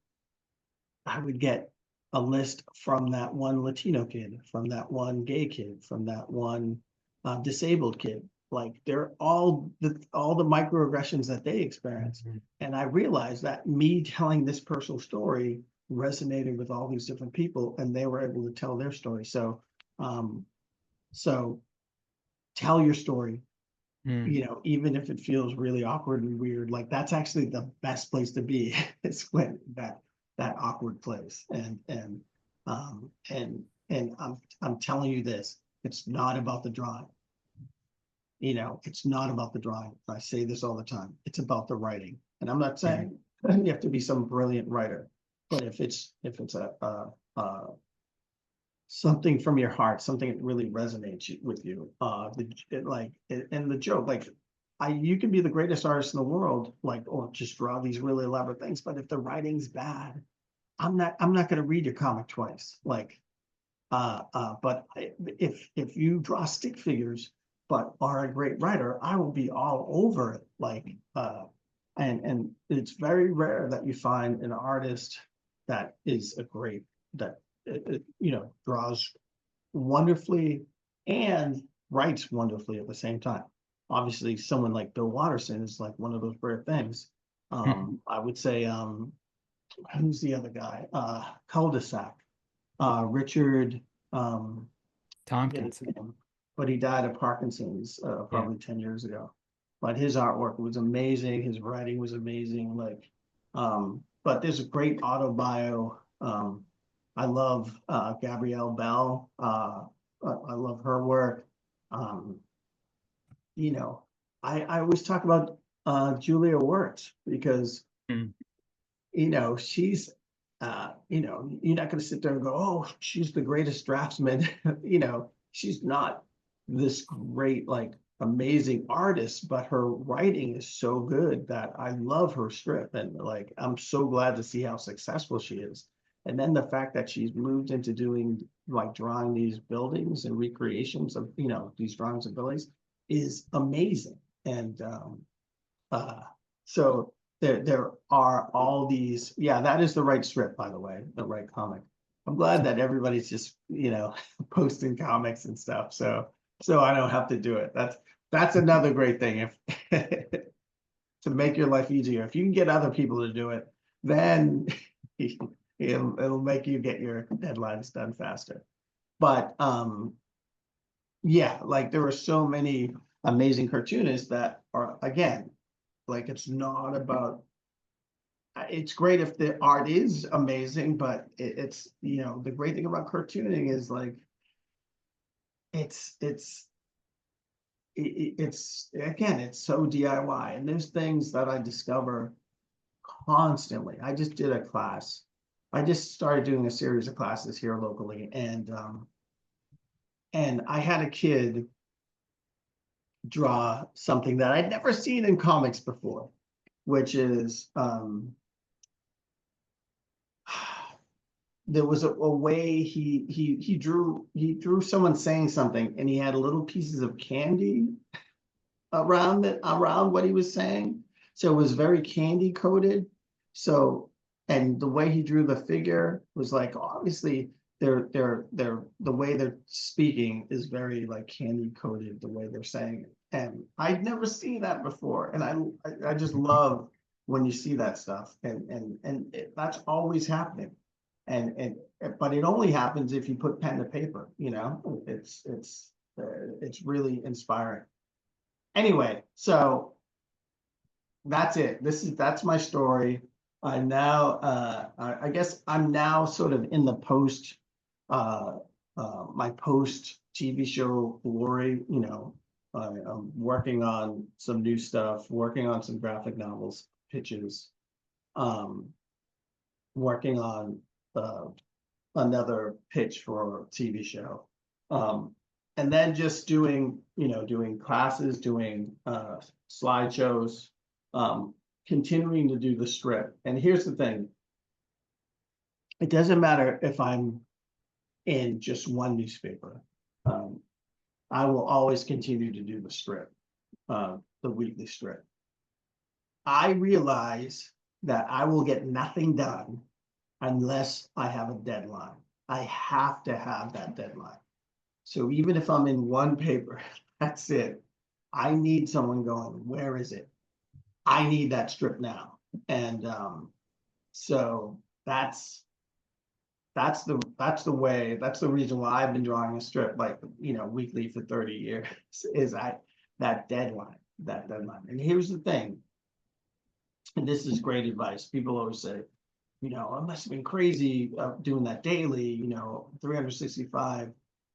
I would get a list from that one Latino kid, from that one gay kid, from that one disabled kid. Like, they're all the microaggressions that they experience. And I realized that me telling this personal story resonated with all these different people, and they were able to tell their story. So tell your story, even if it feels really awkward and weird. Like, that's actually the best place to be, is when that awkward place. And I'm telling you this, it's not about the drawing. It's not about the drawing. I say this all the time. It's about the writing. And I'm not saying you have to be some brilliant writer, but if it's a something from your heart, something that really resonates with you, and the joke, like, you can be the greatest artist in the world, like, or just draw these really elaborate things, but if the writing's bad, I'm not going to read your comic twice. Like, but if you draw stick figures but are a great writer, I will be all over it. Like, and it's very rare that you find an artist that is that draws wonderfully and writes wonderfully at the same time. Obviously, someone like Bill Watterson is like one of those rare things. I would say, who's the other guy? Cul-de-sac. Richard, Tompkins. but he died of Parkinson's probably 10 years ago. But his artwork was amazing. His writing was amazing. Like, but there's a great autobio. I love Gabrielle Bell. I love her work. I always talk about Julia Wirtz, because she's you're not going to sit there and go, oh, she's the greatest draftsman. She's not this great, like, amazing artist, but her writing is so good that I love her strip. And, like, I'm so glad to see how successful she is. And then the fact that she's moved into doing, like, drawing these buildings and recreations of, these drawings of buildings is amazing. And so there are all these, that is the right strip, by the way, the right comic. I'm glad that everybody's just, posting comics and stuff. So I don't have to do it. That's another great thing. If to make your life easier, if you can get other people to do it, then it'll make you get your deadlines done faster. But like, there are so many amazing cartoonists that are, again, like, it's not about, it's great if the art is amazing, but it's the great thing about cartooning is, like, it's again, it's so DIY, and there's things that I discover constantly. I just did a class. I just started doing a series of classes here locally, and I had a kid draw something that I'd never seen in comics before, which is there was a way he drew someone saying something, and he had little pieces of candy around what he was saying. So it was very candy coated. So, and the way he drew the figure was like, obviously they're the way they're speaking is very like candy coated, the way they're saying it. And I'd never seen that before. And I just love when you see that stuff. That's always happening. And but it only happens if you put pen to paper, you know, it's really inspiring. Anyway, so that's it. That's my story. I'm now I guess I'm now sort of in the post my post TV show glory, you know. I'm working on some new stuff, working on some graphic novels pitches, um, working on uh, another pitch for a TV show. And then just doing, you know, doing classes, doing slideshows, continuing to do the strip. And here's the thing. It doesn't matter if I'm in just one newspaper. I will always continue to do the strip, the weekly strip. I realize that I will get nothing done unless I have a deadline. I have to have that deadline. So even if I'm in one paper, that's it. I need someone going, where is it? I need that strip now. And so that's the way, that's the reason why I've been drawing a strip like, you know, weekly for 30 years is that deadline. And here's the thing, and this is great advice. People always say, you know, I must have been crazy doing that daily, you know, 365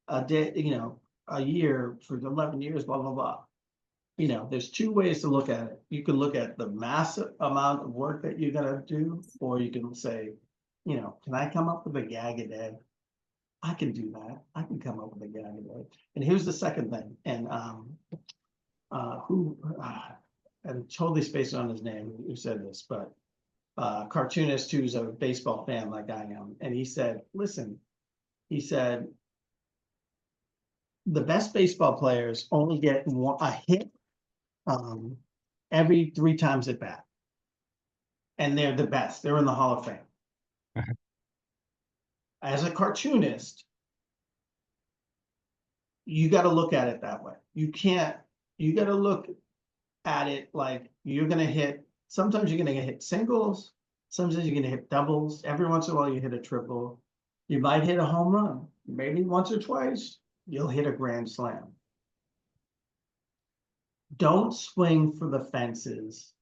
a day, you know, a year for 11 years, blah, blah, blah. You know, there's two ways to look at it. You can look at the massive amount of work that you're gonna do, or you can say, you know, can I come up with a gag a day? I can do that. I can come up with a gag a day. And here's the second thing. And I'm totally spacing on his name who said this, but cartoonist who's a baseball fan like I am. And he said, listen, he said, the best baseball players only get a hit every 3 times at bat. And they're the best. They're in the Hall of Fame. As a cartoonist, you got to look at it that way. You got to look at it like you're going to hit, sometimes you're going to hit singles, sometimes you're going to hit doubles. Every once in a while, you hit a triple. You might hit a home run. Maybe once or twice, you'll hit a grand slam. Don't swing for the fences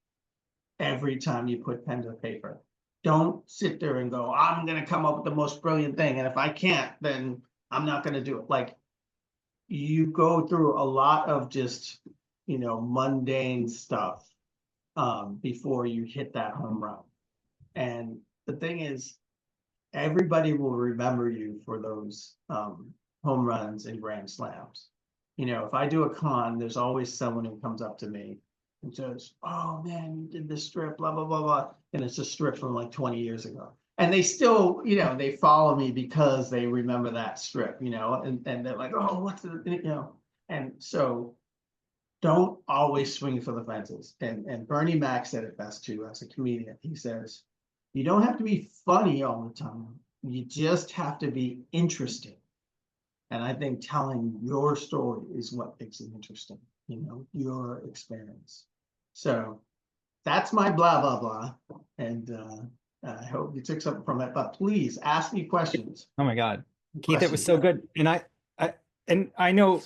every time you put pen to paper. Don't sit there and go, I'm going to come up with the most brilliant thing. And if I can't, then I'm not going to do it. Like, you go through a lot of just, you know, mundane stuff before you hit that home run. And the thing is, everybody will remember you for those home runs and grand slams. You know, if I do a con, there's always someone who comes up to me and says, oh man, you did this strip, blah, blah, blah, blah. And it's a strip from like 20 years ago. And they still, you know, they follow me because they remember that strip, you know, and they're like, oh, what's the, you know, and so don't always swing for the fences. And Bernie Mac said it best too, as a comedian. He says, you don't have to be funny all the time. You just have to be interesting. And I think telling your story is what makes it interesting, you know, your experience. So that's my blah, blah, blah. And I hope you took something from it, but please ask me questions. Oh my God, Keith, it was so good. And I know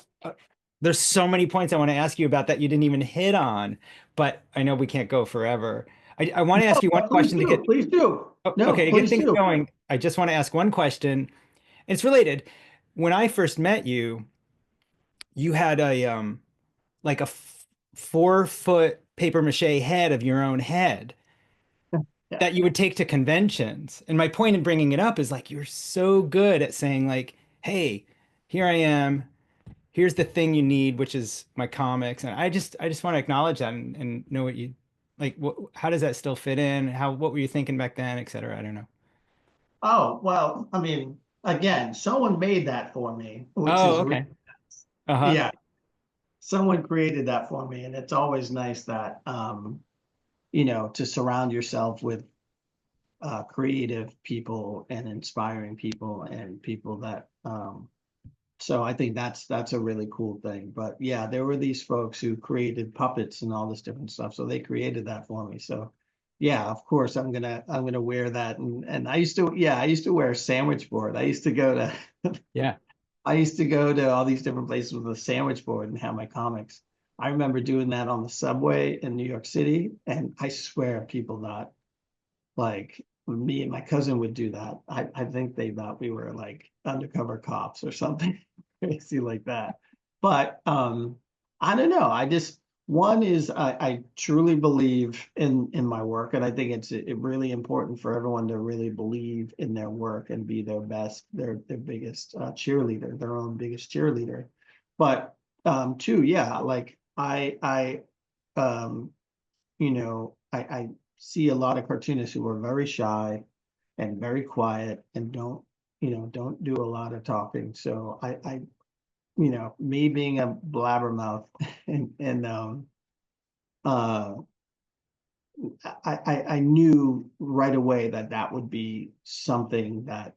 there's so many points I want to ask you about that you didn't even hit on, but I know we can't go forever. I want to ask you one question to get. Please do. No, Okay, to get please things do. going. I just want to ask one question. It's related. When I first met you, you had a like a 4-foot paper mache head of your own head Yeah. that you would take to conventions. And my point in bringing it up is like you're so good at saying like, "Hey, here I am. Here's the thing you need, which is my comics." And I just want to acknowledge that and know what you like. How does that still fit in? What were you thinking back then, et cetera? I don't know. Oh, well, I mean, again, someone made that for me, which Oh, is okay. Uh-huh. yeah, someone created that for me, and it's always nice that to surround yourself with creative people and inspiring people and people that so I think that's a really cool thing. But yeah, there were these folks who created puppets and all this different stuff. So they created that for me. So yeah, of course I'm gonna wear that. And I used to wear a sandwich board. Yeah. I used to go to all these different places with a sandwich board and have my comics. I remember doing that on the subway in New York City, and I swear people thought like me and my cousin would do that. I think they thought we were like undercover cops or something crazy like that. But I don't know. I just one is I truly believe in my work, and I think it's really important for everyone to really believe in their work and be their best, their biggest cheerleader, their own biggest cheerleader. But two, yeah, like um I see a lot of cartoonists who are very shy and very quiet and don't do a lot of talking. So me being a blabbermouth and uh, I knew right away that that would be something that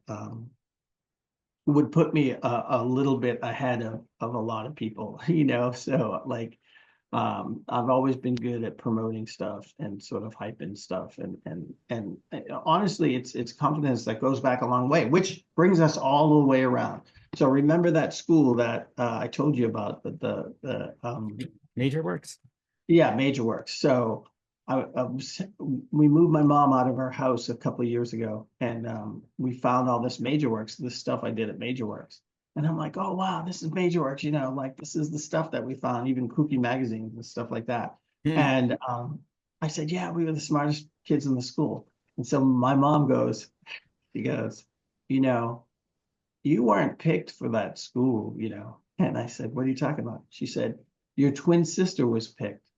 would put me a little bit ahead of a lot of people, so like I've always been good at promoting stuff and sort of hyping stuff, and honestly, it's confidence that goes back a long way, which brings us all the way around. So remember that school that I told you about, the Major works. yeah, Major Works. So we moved my mom out of her house a couple of years ago, and we found all this Major Works, this stuff I did at Major Works. And I'm like, oh wow, this is Major Works, like this is the stuff that we found, even kooky magazines and stuff like that. Hmm. And I said, yeah, we were the smartest kids in the school. And so my mom she goes, you know, you weren't picked for that school. And I said, what are you talking about? She said, your twin sister was picked.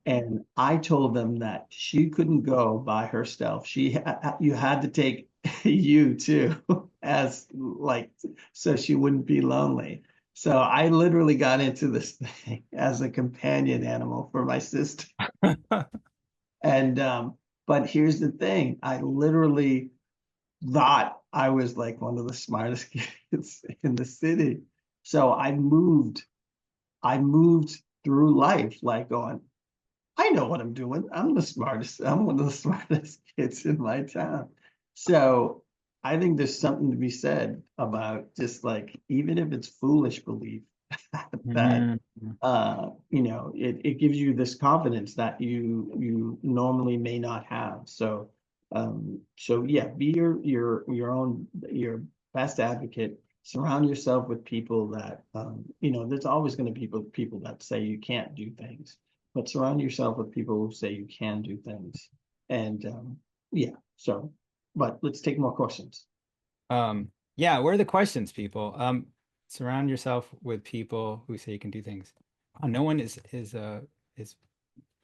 And I told them that she couldn't go by herself. You had to take you too, as like, so she wouldn't be lonely. So I literally got into this thing as a companion animal for my sister. And but here's the thing, I literally thought I was like one of the smartest kids in the city. So I moved through life like going, I know what I'm doing. I'm the smartest. I'm one of the smartest kids in my town. So I think there's something to be said about just like, even if it's foolish belief, that Hmm. it gives you this confidence that you normally may not have. So yeah, be your best advocate. Surround yourself with people that there's always going to be people that say you can't do things, but surround yourself with people who say you can do things. And yeah, so, but let's take more questions. Yeah, where are the questions, people? Surround yourself with people who say you can do things. No one is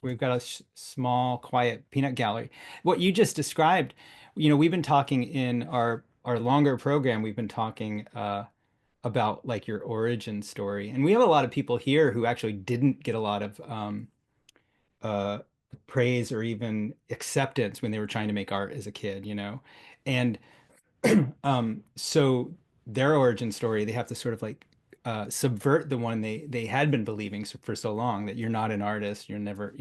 we've got a small, quiet peanut gallery. What you just described, we've been talking in our longer program, we've been talking about like your origin story. And we have a lot of people here who actually didn't get a lot of uh praise or even acceptance when they were trying to make art as a kid. And so their origin story, they have to sort of like subvert the one they had been believing for so long, that you're not an artist, you're never,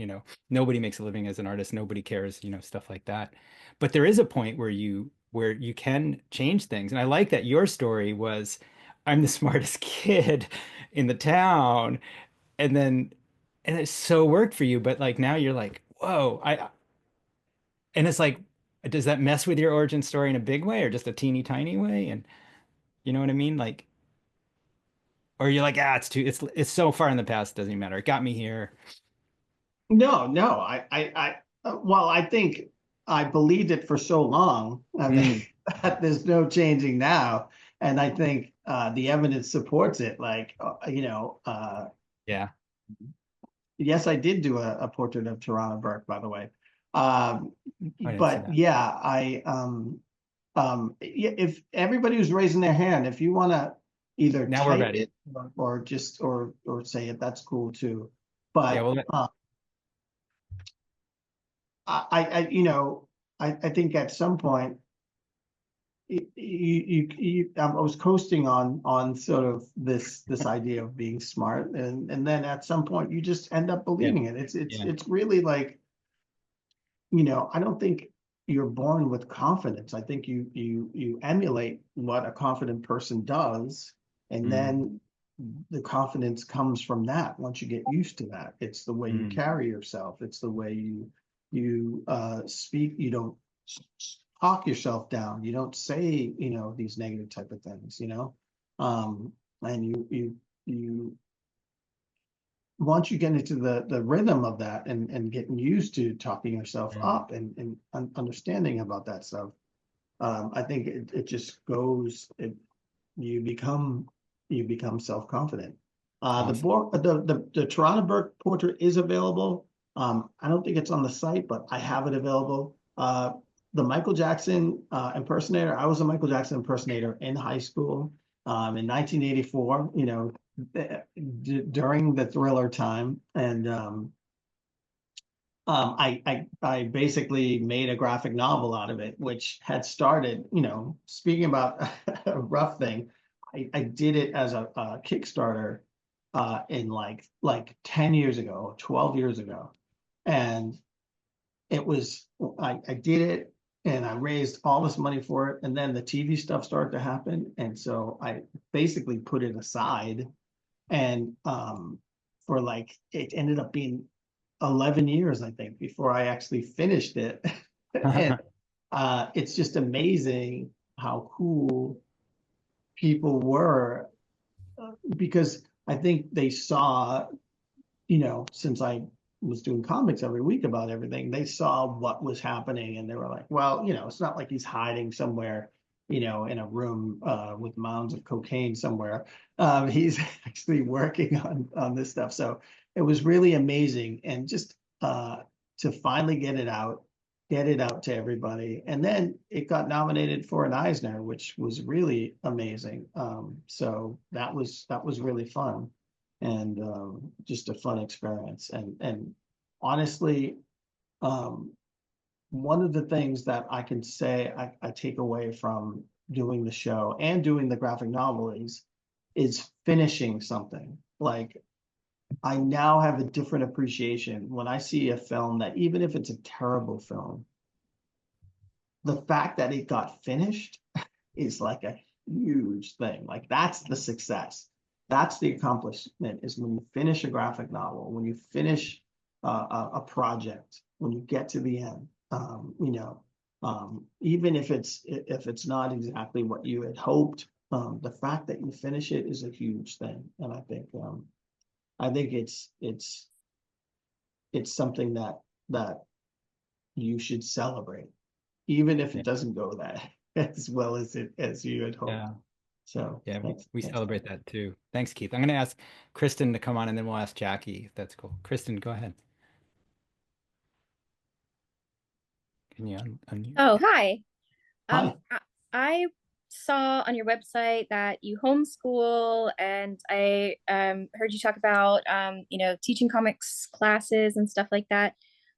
nobody makes a living as an artist, nobody cares, stuff like that. But there is a point where you can change things. And I like that your story was, I'm the smartest kid in the town, and then and it so worked for you, but like now you're like, whoa, and it's like, does that mess with your origin story in a big way or just a teeny tiny way? And you know what I mean? Like, or you're like, it's so far in the past, it doesn't even matter. It got me here. No, no, well, I think I believed it for so long, Mm, that there's no changing now. And I think the evidence supports it. Like, yeah. yes, I did do a portrait of Toronto Burke, by the way. Um, I didn't see but that. yeah, if everybody was raising their hand, if you want to either Now we're type ready. it or just or say it, that's cool too. Yeah, But well, I think at some point I was coasting on sort of this idea of being smart, and then at some point you just end up yeah, believing it. It's it's yeah. it's really like, I don't think you're born with confidence. I think you emulate what a confident person does, and Mm, then the confidence comes from that. Once you get used to that, it's the way you mm, carry yourself. It's the way you speak. You don't talk yourself down. You don't say, these negative type of things. And you once you get into the rhythm of that and getting used to talking yourself mm. up and understanding about that stuff, I think it just goes. You become self-confident. The Awesome. book, the Toronto Burke portrait is available. I don't think it's on the site, but I have it available. The Michael Jackson impersonator. I was a Michael Jackson impersonator in high school in 1984. During the Thriller time, and I basically made a graphic novel out of it, which had started, speaking about a rough thing, I did it as a Kickstarter in like 10 years ago, 12 years ago. And it was, I did it and I raised all this money for it. And then the TV stuff started to happen. And so I basically put it aside, and for like, it ended up being 11 years, I think, before I actually finished it. And it's just amazing how cool people were, because I think they saw, since I was doing comics every week about everything, they saw what was happening and they were like, well, it's not like he's hiding somewhere, in a room with mounds of cocaine somewhere. He's actually working on this stuff. So it was really amazing. And just to finally get it out to everybody. And then it got nominated for an Eisner, which was really amazing. So that was really fun, and just a fun experience. And honestly, um, one of the things that I can say I take away from doing the show and doing the graphic novel is finishing something. Like, I now have a different appreciation when I see a film that, even if it's a terrible film, the fact that it got finished is like a huge thing. Like, that's the success. That's the accomplishment, is when you finish a graphic novel, when you finish a project, when you get to the end. Even if it's not exactly what you had hoped, the fact that you finish it is a huge thing. And I think it's something that you should celebrate, even if Yeah, it doesn't go that as well as you had hoped. yeah, So yeah. We, thanks, we thanks, celebrate Mike. that too. Thanks, Keith. I'm going to ask Kristen to come on, and then we'll ask Jackie if that's cool. Kristen, go ahead. Can you unmute? Oh, hi. Hi. I saw on your website that you homeschool, and I heard you talk about teaching comics classes and stuff like that.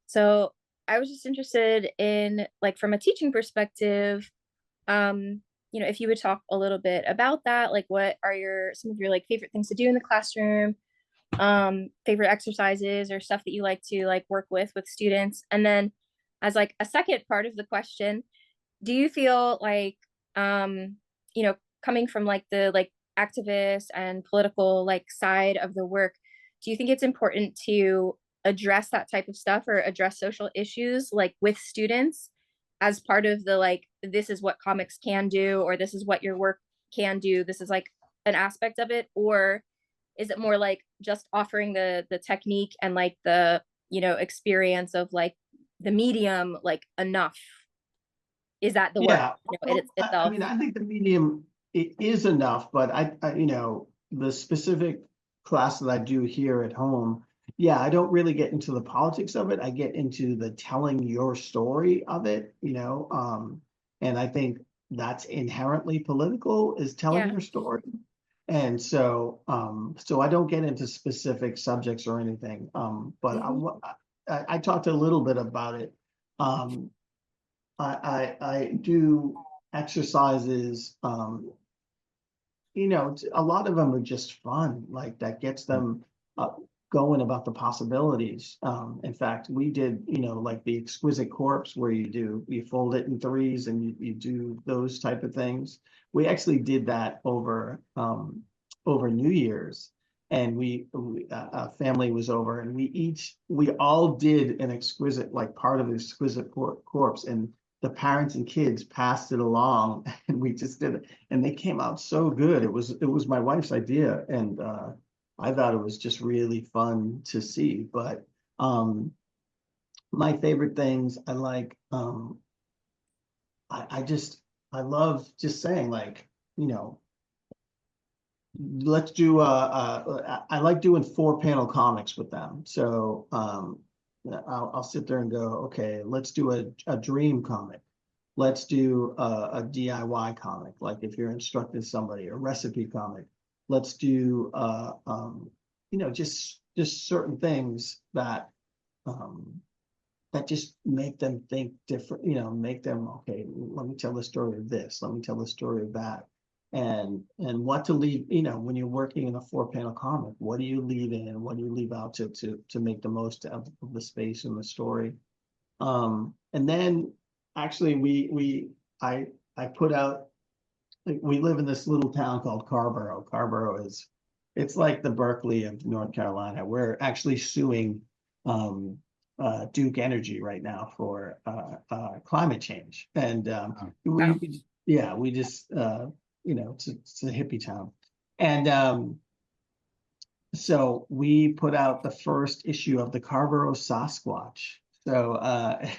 So I was just interested in, like, from a teaching perspective, if you would talk a little bit about that, like what are some of your like favorite things to do in the classroom, favorite exercises or stuff that you like to like work with students. And then as like a second part of the question, do you feel like um coming from like the like activist and political like side of the work, do you think it's important to address that type of stuff or address social issues like with students as part of the like, this is what comics can do, or this is what your work can do, this is like an aspect of it? Or is it more like just offering the technique and like the experience of like the medium like enough? Is that the work, Yeah. it Well, I itself? mean, I think the medium, it is enough, but the specific class that I do here at home, yeah, I don't really get into the politics of it. I get into the telling your story of it. And I think that's inherently political, is telling Yeah. your story. And so, so I don't get into specific subjects or anything, but Hmm. I talked a little bit about it. Um, I do exercises, a lot of them are just fun, like that gets them uh, going about the possibilities. In fact, we did, like the exquisite corpse where you fold it in threes and you do those type of things. We actually did that over New Year's, and a family was over, and we all did an exquisite, like part of the exquisite corpse, and the parents and kids passed it along, and we just did it, and they came out so good. It was my wife's idea, and I thought it was just really fun to see. But my favorite things, I like, I love just saying, like, you know, let's do I like doing 4-panel comics with them. So I'll sit there and go, okay, let's do a dream comic. Let's do a DIY comic, like if you're instructing somebody, a recipe comic. Let's do just certain things um, that just make them think different, make them, okay, let me tell the story of this, let me tell the story of that. And what to leave, when you're working in a 4-panel comic, what do you leave in and what do you leave out to make the most of the space in the story. And then actually I put out, like, we live in this little town called Carborough. It's like the Berkeley of North Carolina. We're actually suing um, Duke Energy right now for climate change. And Wow. we just, it's a hippie town. And so we put out the first issue of the Carborough Sasquatch. So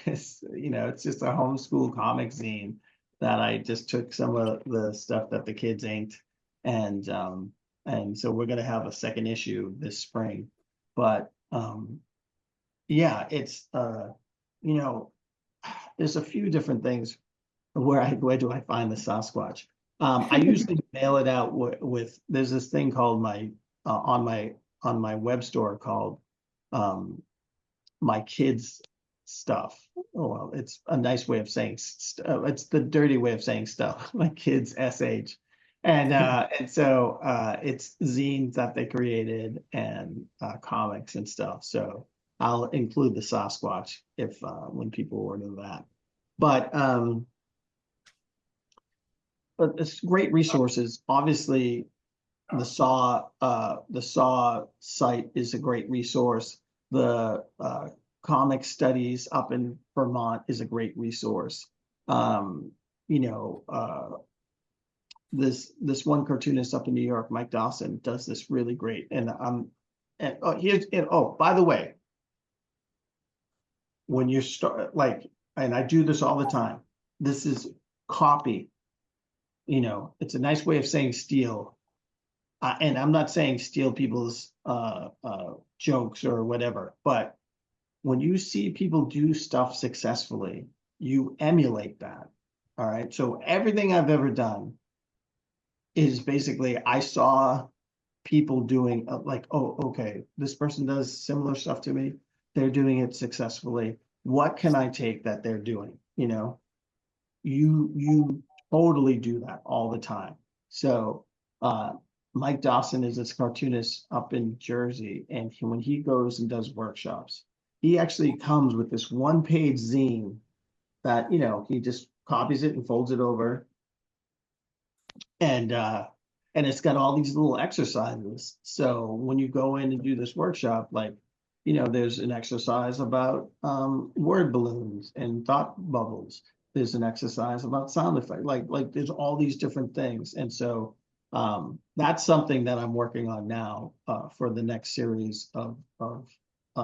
it's just a homeschool comic zine that I just took some of the stuff that the kids inked, and so we're gonna have a second issue this spring. But yeah, it's you know, there's a few different things where do I find the Sasquatch? I usually mail it out there's this thing called on my web store called um, my kids stuff. Oh well, it's a nice way of saying it's the dirty way of saying stuff. My kids sh, and so it's zines that they created and comics and stuff. So I'll include the Sasquatch if when people order that. But it's great resources. Obviously, the Saw site is a great resource. The comic studies up in Vermont is a great resource. Um, you know, this one cartoonist up in New York, Mike Dawson, does this really great. And by the way, when you start, like, and I do this all the time, this is copy. It's a nice way of saying steal. And I'm not saying steal people's jokes or whatever, but when you see people do stuff successfully, you emulate that. All right. So everything I've ever done is basically I saw people doing like, oh, okay, this person does similar stuff to me. They're doing it successfully. What can I take that they're doing? You totally do that all the time. So Mike Dawson is this cartoonist up in Jersey, and when he goes and does workshops, he actually comes with this 1-page zine that he just copies it and folds it over, and it's got all these little exercises. So when you go in and do this workshop, like there's an exercise about word balloons and thought bubbles. There's an exercise about sound effect. Like there's all these different things, and so that's something that I'm working on now for the next series of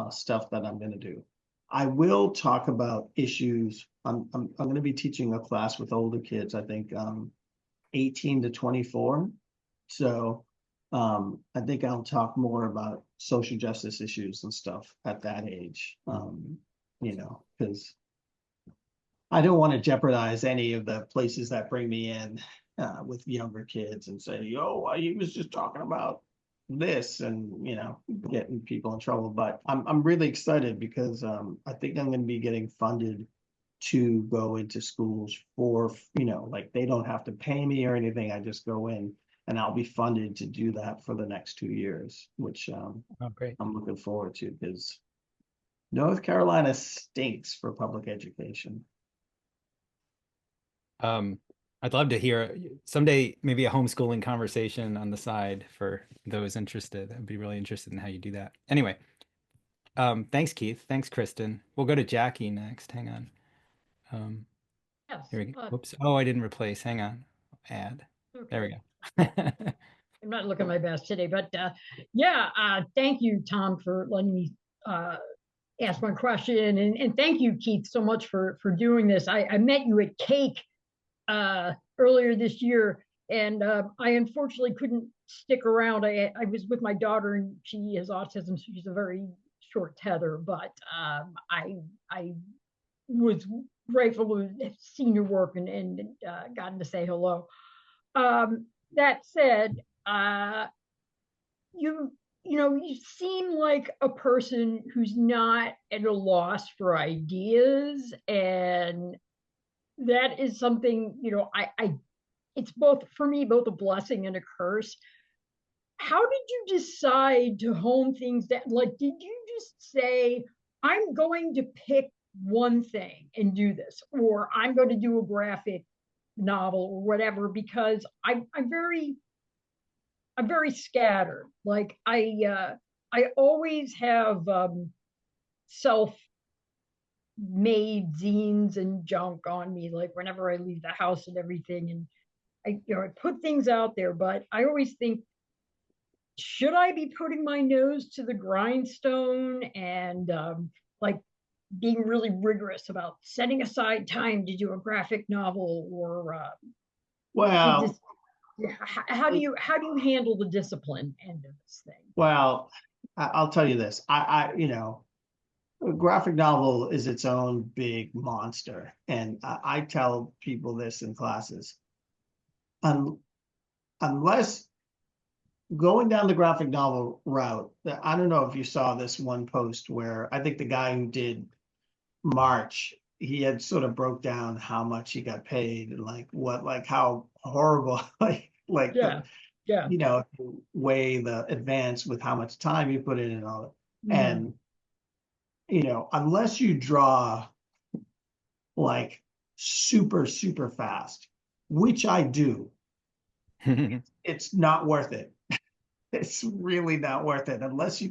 stuff that I'm going to do. I will talk about issues. I'm going to be teaching a class with older kids. I think 18 to 24. So I think I'll talk more about social justice issues and stuff at that age. Because I don't want to jeopardize any of the places that bring me in with younger kids and say, oh, he was just talking about this and, getting people in trouble. But I'm really excited because I think I'm going to be getting funded to go into schools for, like they don't have to pay me or anything. I just go in and I'll be funded to do that for the next 2 years, which Oh, great. I'm looking forward to because North Carolina stinks for public education. I'd love to hear someday maybe a homeschooling conversation on the side for those interested. I'd be really interested in how you do that. Anyway, thanks, Keith. Thanks, Kristen. We'll go to Jackie next. Hang on. Yes. Here we go. Whoops. Oh, I didn't replace. Hang on. Add. There we Okay. go. I'm not looking my best today, but thank you, Tom, for letting me ask one question, and thank you, Keith, so much for doing this. I met you at Cake earlier this year, and I unfortunately couldn't stick around. I was with my daughter, and she has autism, so she's a very short tether. But I was grateful to have seen your work and gotten to say hello. That said, you seem like a person who's not at a loss for ideas, and that is something, I it's both for me, both a blessing and a curse. How did you decide to hone things down? Like, did you just say, I'm going to pick one thing and do this, or I'm going to do a graphic novel or whatever? Because I'm very scattered. Like I always have self made zines and junk on me, like whenever I leave the house and everything. And I put things out there, but I always think, should I be putting my nose to the grindstone and like being really rigorous about setting aside time to do a graphic novel, or Well, how do you handle the discipline end of this thing? well, I'll tell you this. A graphic novel is its own big monster. And I tell people this in classes. Unless going down the graphic novel route, I don't know if you saw this one post where I think the guy who did March, he had sort of broke down how much he got paid and how horrible, Yeah. weigh the advance with how much time you put in and all that. And unless you draw like super, super fast, which I do, it's not worth it. It's really not worth it unless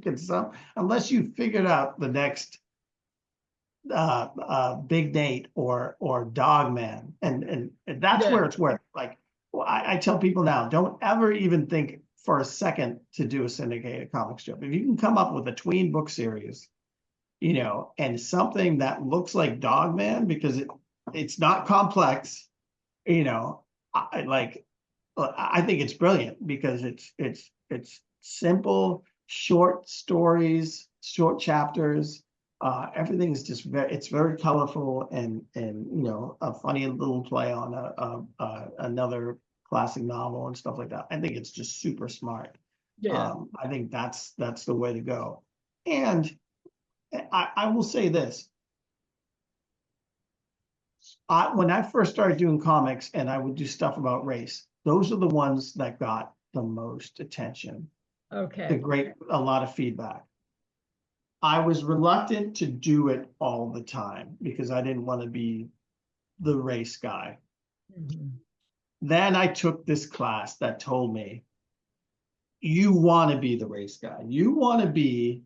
unless you figured out the next Big Nate or Dog Man, and that's where it's worth it. Like, I tell people now, don't ever even think for a second to do a syndicated comic strip. If you can come up with a tween book series, and something that looks like Dog Man because it's not complex, I think it's brilliant because it's simple, short stories, short chapters. Everything's just it's very colorful and a funny little play on another classic novel and stuff like that. I think it's just super smart. Yeah. I think that's the way to go. And I will say this. When I first started doing comics and I would do stuff about race, those are the ones that got the most attention. Okay. A lot of feedback. I was reluctant to do it all the time because I didn't want to be the race guy. Mm-hmm. Then I took this class that told me, you want to be the race guy. You want to be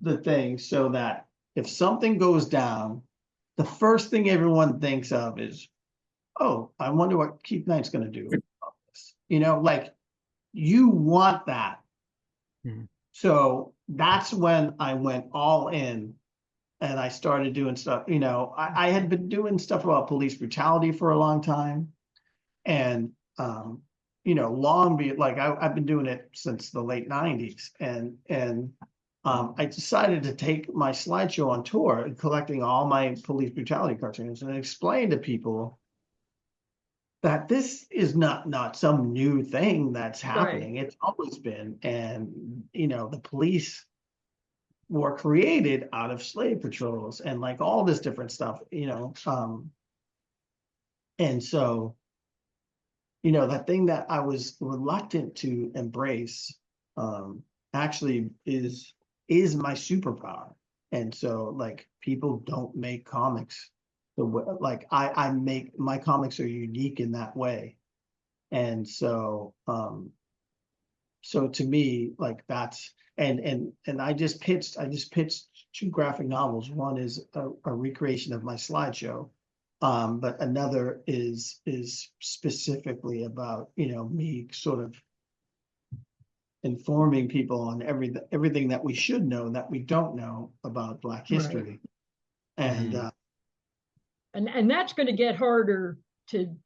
the thing so that if something goes down, the first thing everyone thinks of is, oh, I wonder what Keith Knight's going to do about this. You want that. Mm-hmm. So that's when I went all in and I started doing stuff. I had been doing stuff about police brutality for a long time. And, I've been doing it since the late 90s. And I decided to take my slideshow on tour, collecting all my police brutality cartoons, and explain to people that this is not some new thing that's happening. It's always been, and the police were created out of slave patrols and like all this different stuff, and so the thing that I was reluctant to embrace, actually is my superpower. And so like people don't make comics like I make my comics are unique in that way. And so so to me, like that's and I just pitched two graphic novels. One is a recreation of my slideshow, but another is specifically about me sort of informing people on everything that we should know that we don't know about Black history. And and that's going to get harder to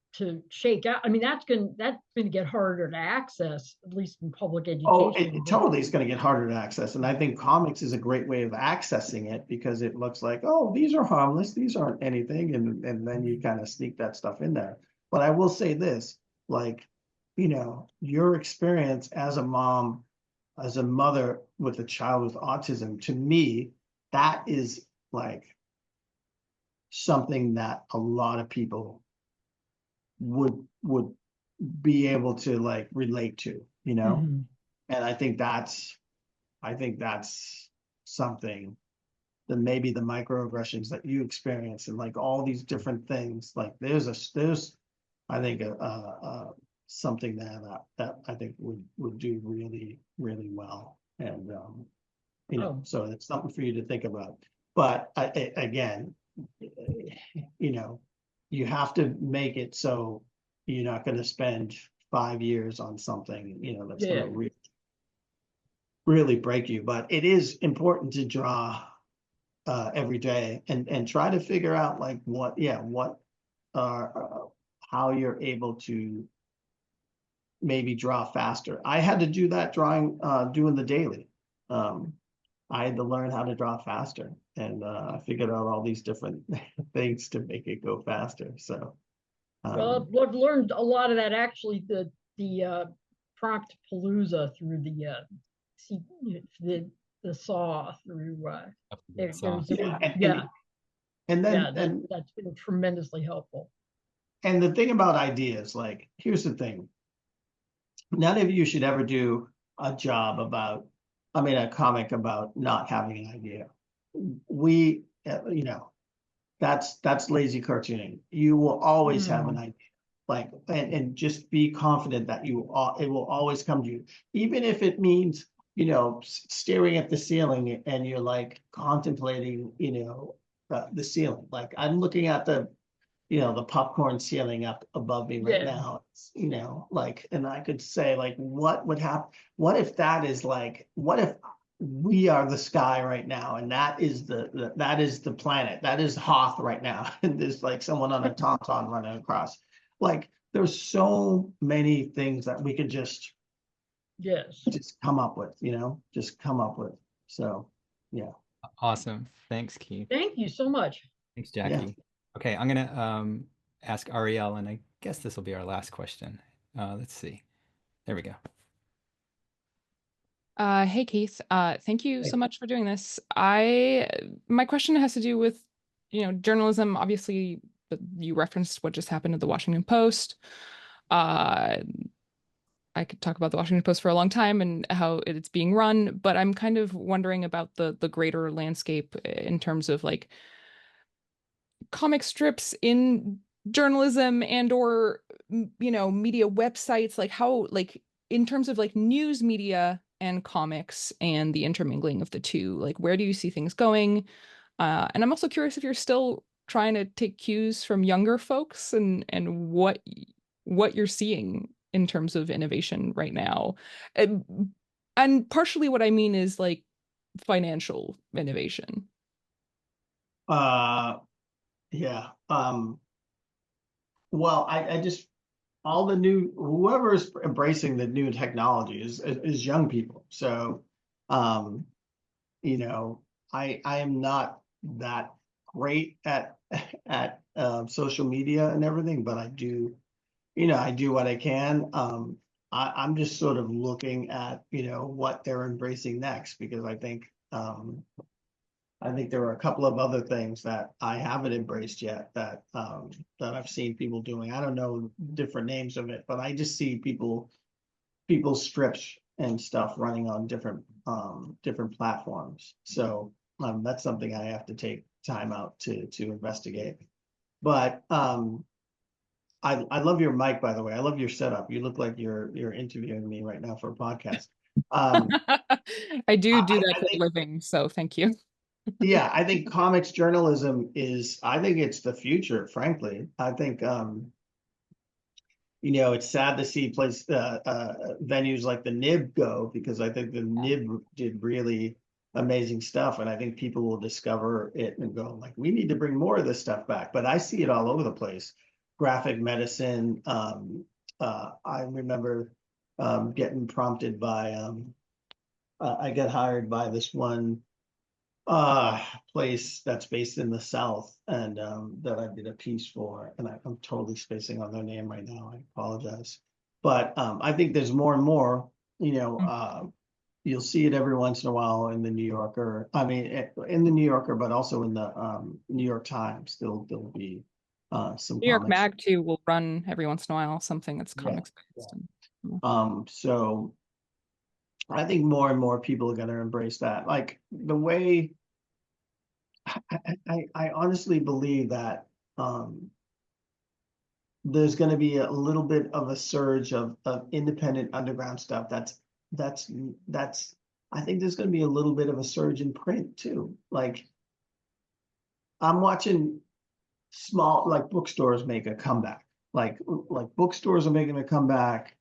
shake out. I mean, that's going to get harder to access, at least in public education. Oh, it totally is going to get harder to access. And I think comics is a great way of accessing it, because it looks like, oh, these are harmless, these aren't anything, and then you kind of sneak that stuff in there. But I will say this, like, your experience as a mom, as a mother with a child with autism, to me, that is like something that a lot of people would be able to like relate to, and I think that's something that maybe the microaggressions that you experience and like all these different things, like there's I think something that I think would do really, really well. And so it's something for you to think about. But again, you have to make it so you're not going to spend 5 years on something, that's going to really break you. But it is important to draw every day and try to figure out like how you're able to maybe draw faster. I had to do that doing the daily. I had to learn how to draw faster, and I figured out all these different things to make it go faster. So, well, I've learned a lot of that actually. The prompt palooza through the saw through. There's and then that's been tremendously helpful. And the thing about ideas, like, here's the thing: none of you should ever do a comic about not having an idea. That's lazy cartooning. You will always have an idea, like, and just be confident that it will always come to you, even if it means staring at the ceiling and you're like contemplating the ceiling. Like I'm looking at the popcorn ceiling up above me right now, like, and I could say like, what would happen? What if that is like, what if we are the sky right now, and that is the planet, that is Hoth right now, and there's like someone on a tauntaun running across. Like there's so many things that we could just come up with, So yeah. Awesome. Thanks, Keith. Thank you so much. Thanks, Jackie. Yeah. Okay, I'm gonna ask Ariel, and I guess this will be our last question. Let's see. There we go. Hey, Keith. Thank you so much for doing this. My question has to do with, journalism. Obviously, you referenced what just happened at the Washington Post. I could talk about the Washington Post for a long time and how it's being run, but I'm kind of wondering about the greater landscape in terms of like comic strips in journalism and or media websites, like how, like in terms of like news media and comics and the intermingling of the two, like where do you see things going? And I'm also curious if you're still trying to take cues from younger folks and what you're seeing in terms of innovation right now. And partially what I mean is like financial innovation. Yeah. Well, I just, whoever is embracing the new technology is young people. So, you know, I am not that great at social media and everything, but I do, I do what I can. I'm just sort of looking at, what they're embracing next, because I think there are a couple of other things that I haven't embraced yet that that I've seen people doing. I don't know different names of it, but I just see people's strips and stuff running on different platforms. So that's something I have to take time out to investigate. But I love your mic, by the way. I love your setup. You look like you're interviewing me right now for a podcast. I do that I for a think, living, so thank you. yeah, I think comics journalism I think it's the future, frankly. I think it's sad to see venues like the Nib go, because I think the Nib did really amazing stuff, and I think people will discover it and go like, we need to bring more of this stuff back. But I see it all over the place. Graphic medicine. I remember getting prompted by I get hired by this one place that's based in the South, and that I did a piece for, and I'm totally spacing on their name right now. I apologize. But I think there's more and more, you'll see it every once in a while in the New Yorker. I mean, in the New Yorker, but also in the New York Times. There'll be some New York comics. Mag too will run every once in a while something that's Yeah, comics based. So I think more and more people are going to embrace that. Like the way I honestly believe that there's going to be a little bit of a surge of independent underground stuff. That's I think there's going to be a little bit of a surge in print too. Like I'm watching small, like bookstores make a comeback. Like bookstores are making a comeback.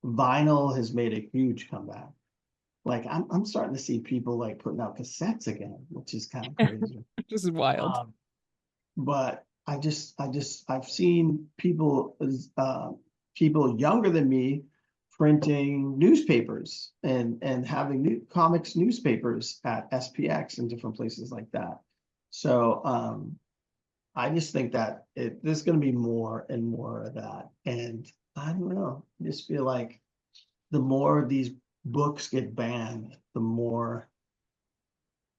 Vinyl has made a huge comeback. Like I'm starting to see people like putting out cassettes again, which is kind of crazy. This is wild. But I've seen people people younger than me printing newspapers and having comics newspapers at SPX and different places like that. So I just think that there's going to be more and more of that. And I don't know, I just feel like the more these books get banned, the more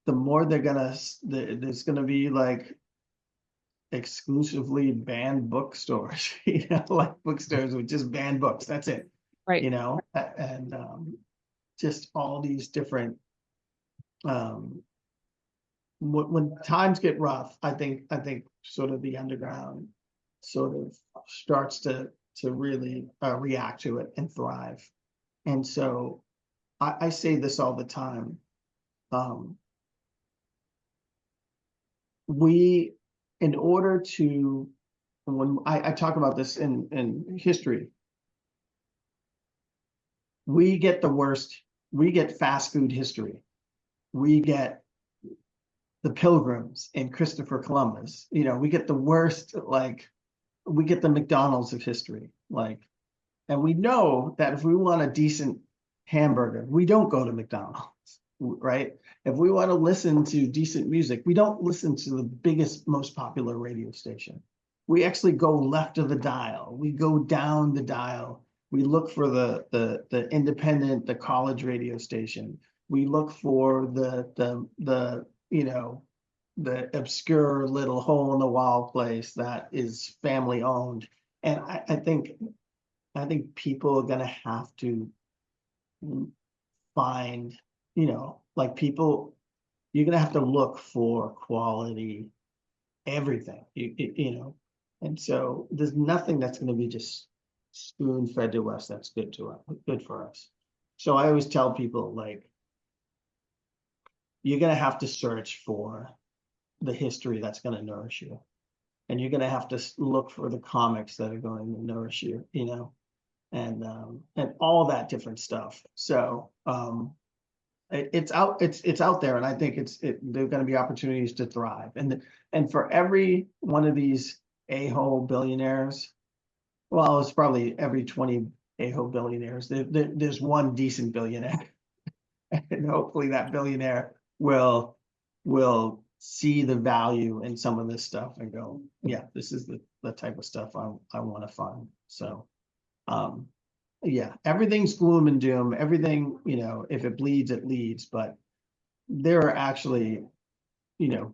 there's gonna be like exclusively banned bookstores, like bookstores with just banned books. That's it. Right. And just all these different when times get rough, I think sort of the underground sort of starts to really react to it and thrive. And so I say this all the time. We, in order to, when I talk about this in history, we get the worst, we get fast food history. We get the Pilgrims and Christopher Columbus. We get the worst, like, we get the McDonald's of history. Like, and we know that if we want a decent hamburger, we don't go to McDonald's, right? If we want to listen to decent music, we don't listen to the biggest, most popular radio station. We actually go left of the dial. We go down the dial. We look for the independent, the college radio station. We look for the obscure little hole in the wall place that is family owned. And I think people are gonna have to find, like people, you're gonna have to look for quality everything, and so there's nothing that's gonna be just spoon fed to us that's good for us. So I always tell people, like, you're gonna have to search for the history that's gonna nourish you, and you're gonna have to look for the comics that are going to nourish you, and all that different stuff. So it's out there, and I think there are going to be opportunities to thrive, and for every one of these a-hole billionaires, well, it's probably every 20 a-hole billionaires, there's one decent billionaire, and hopefully that billionaire will see the value in some of this stuff and go, yeah, this is the type of stuff I want to fund. So, yeah, everything's gloom and doom. Everything, if it bleeds, it leads. But there are actually,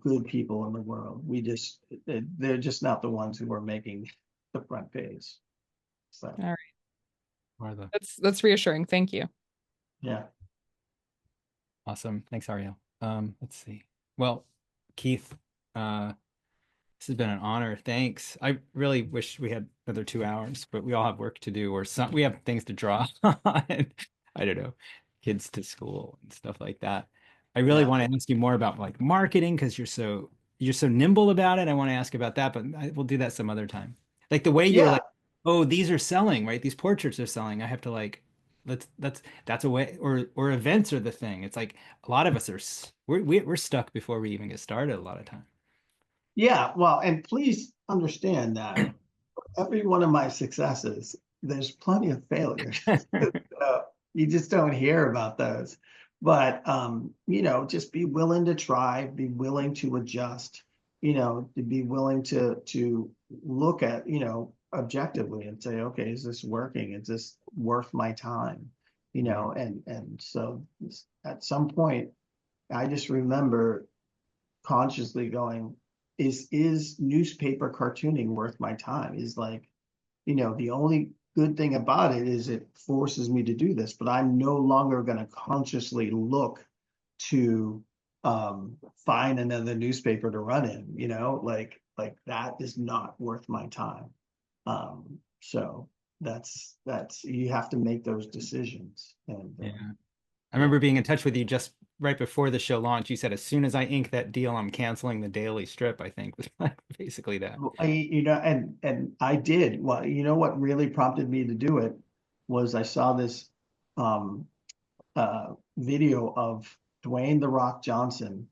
good people in the world. They're just not the ones who are making the front page. So, All right. That's reassuring. Thank you. yeah. Awesome. Thanks, Ariel. Let's see. Well, Keith, this has been an honor. Thanks. I really wish we had another 2 hours, but we all have work to do, or we have things to draw on. I don't know, kids to school and stuff like that. I really want to ask you more about like marketing because you're so nimble about it. I want to ask about that, but we'll do that some other time. Like the way you're like, oh, these are selling, right? These portraits are selling. I have to like, that's a way, or events are the thing. It's like a lot of us are we're stuck before we even get started a lot of time. Yeah, well, and please understand that every one of my successes, there's plenty of failures. You just don't hear about those. But just be willing to try, be willing to adjust, to be willing to look at, objectively and say, okay, is this working? Is this worth my time? And so at some point, I just remember consciously going, is newspaper cartooning worth my time? Is like, the only good thing about it is it forces me to do this, but I'm no longer going to consciously look to find another newspaper to run in, like that is not worth my time. So that's you have to make those decisions. And yeah. I remember being in touch with you just right before the show launch. You said, as soon as I ink that deal, I'm canceling the daily strip, I think was basically that. And I did. Well, what really prompted me to do it was I saw this video of Dwayne "The Rock" Johnson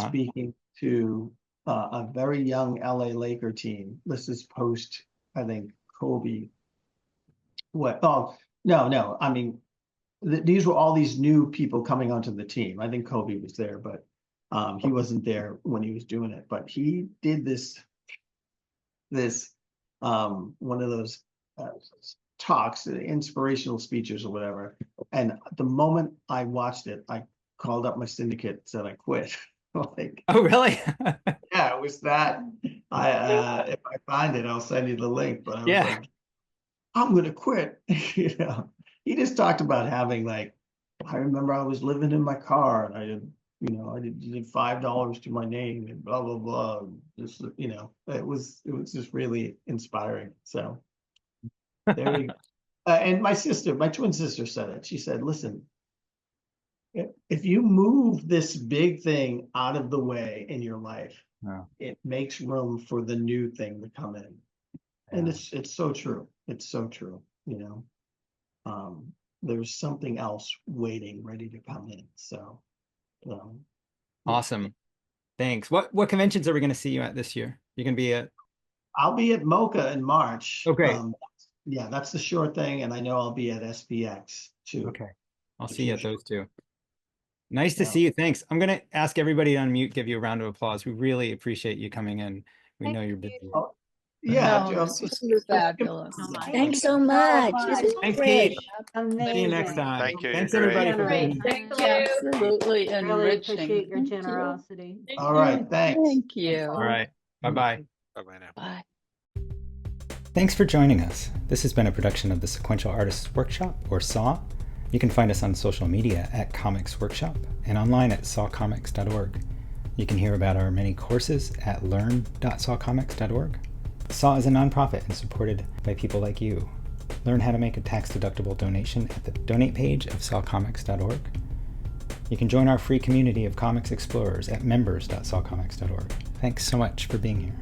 speaking to a very young LA Laker team. This is post, I think, Kobe. What? Oh, no. I mean, these were all these new people coming onto the team. I think Kobe was there, but he wasn't there when he was doing it. But he did this one of those talks, inspirational speeches or whatever. And the moment I watched it, I called up my syndicate and said I quit. Like, oh, really? Yeah, it was that. If I find it, I'll send you the link. But I was like, I'm gonna quit. He just talked about having, like, I remember I was living in my car and I did $5 to my name and blah blah blah. Just it was just really inspiring. So there you go. And my twin sister said it. She said, "Listen, if you move this big thing out of the way in your life, it makes room for the new thing to come in." And it's so true. It's so true. There's something else waiting, ready to come in. So, awesome. Thanks. What conventions are we going to see you at this year? You're going to be at? I'll be at MoCA in March. Okay. Yeah, that's the sure thing, and I know I'll be at SPX too. Okay, I'll see you at those two. Nice to see you. Thanks. I'm going to ask everybody to unmute, give you a round of applause. We really appreciate you coming in. We know you're busy. Yeah, You're fabulous. Thanks so much. This is Thanks, great. Kate. Amazing. See you next time. Thank you. Thanks, You're everybody, great. for being here. Thank you. Really Absolutely enriching. appreciate your Thank you. generosity. all right, thanks. Thank you. All right. Bye-bye. Bye-bye now. Bye. Thanks for joining us. This has been a production of the Sequential Artists Workshop, or SAW. You can find us on social media at Comics Workshop and online at sawcomics.org. You can hear about our many courses at learn.sawcomics.org. SAW is a nonprofit and supported by people like you. Learn how to make a tax-deductible donation at the donate page of sawcomics.org. You can join our free community of comics explorers at members.sawcomics.org. Thanks so much for being here.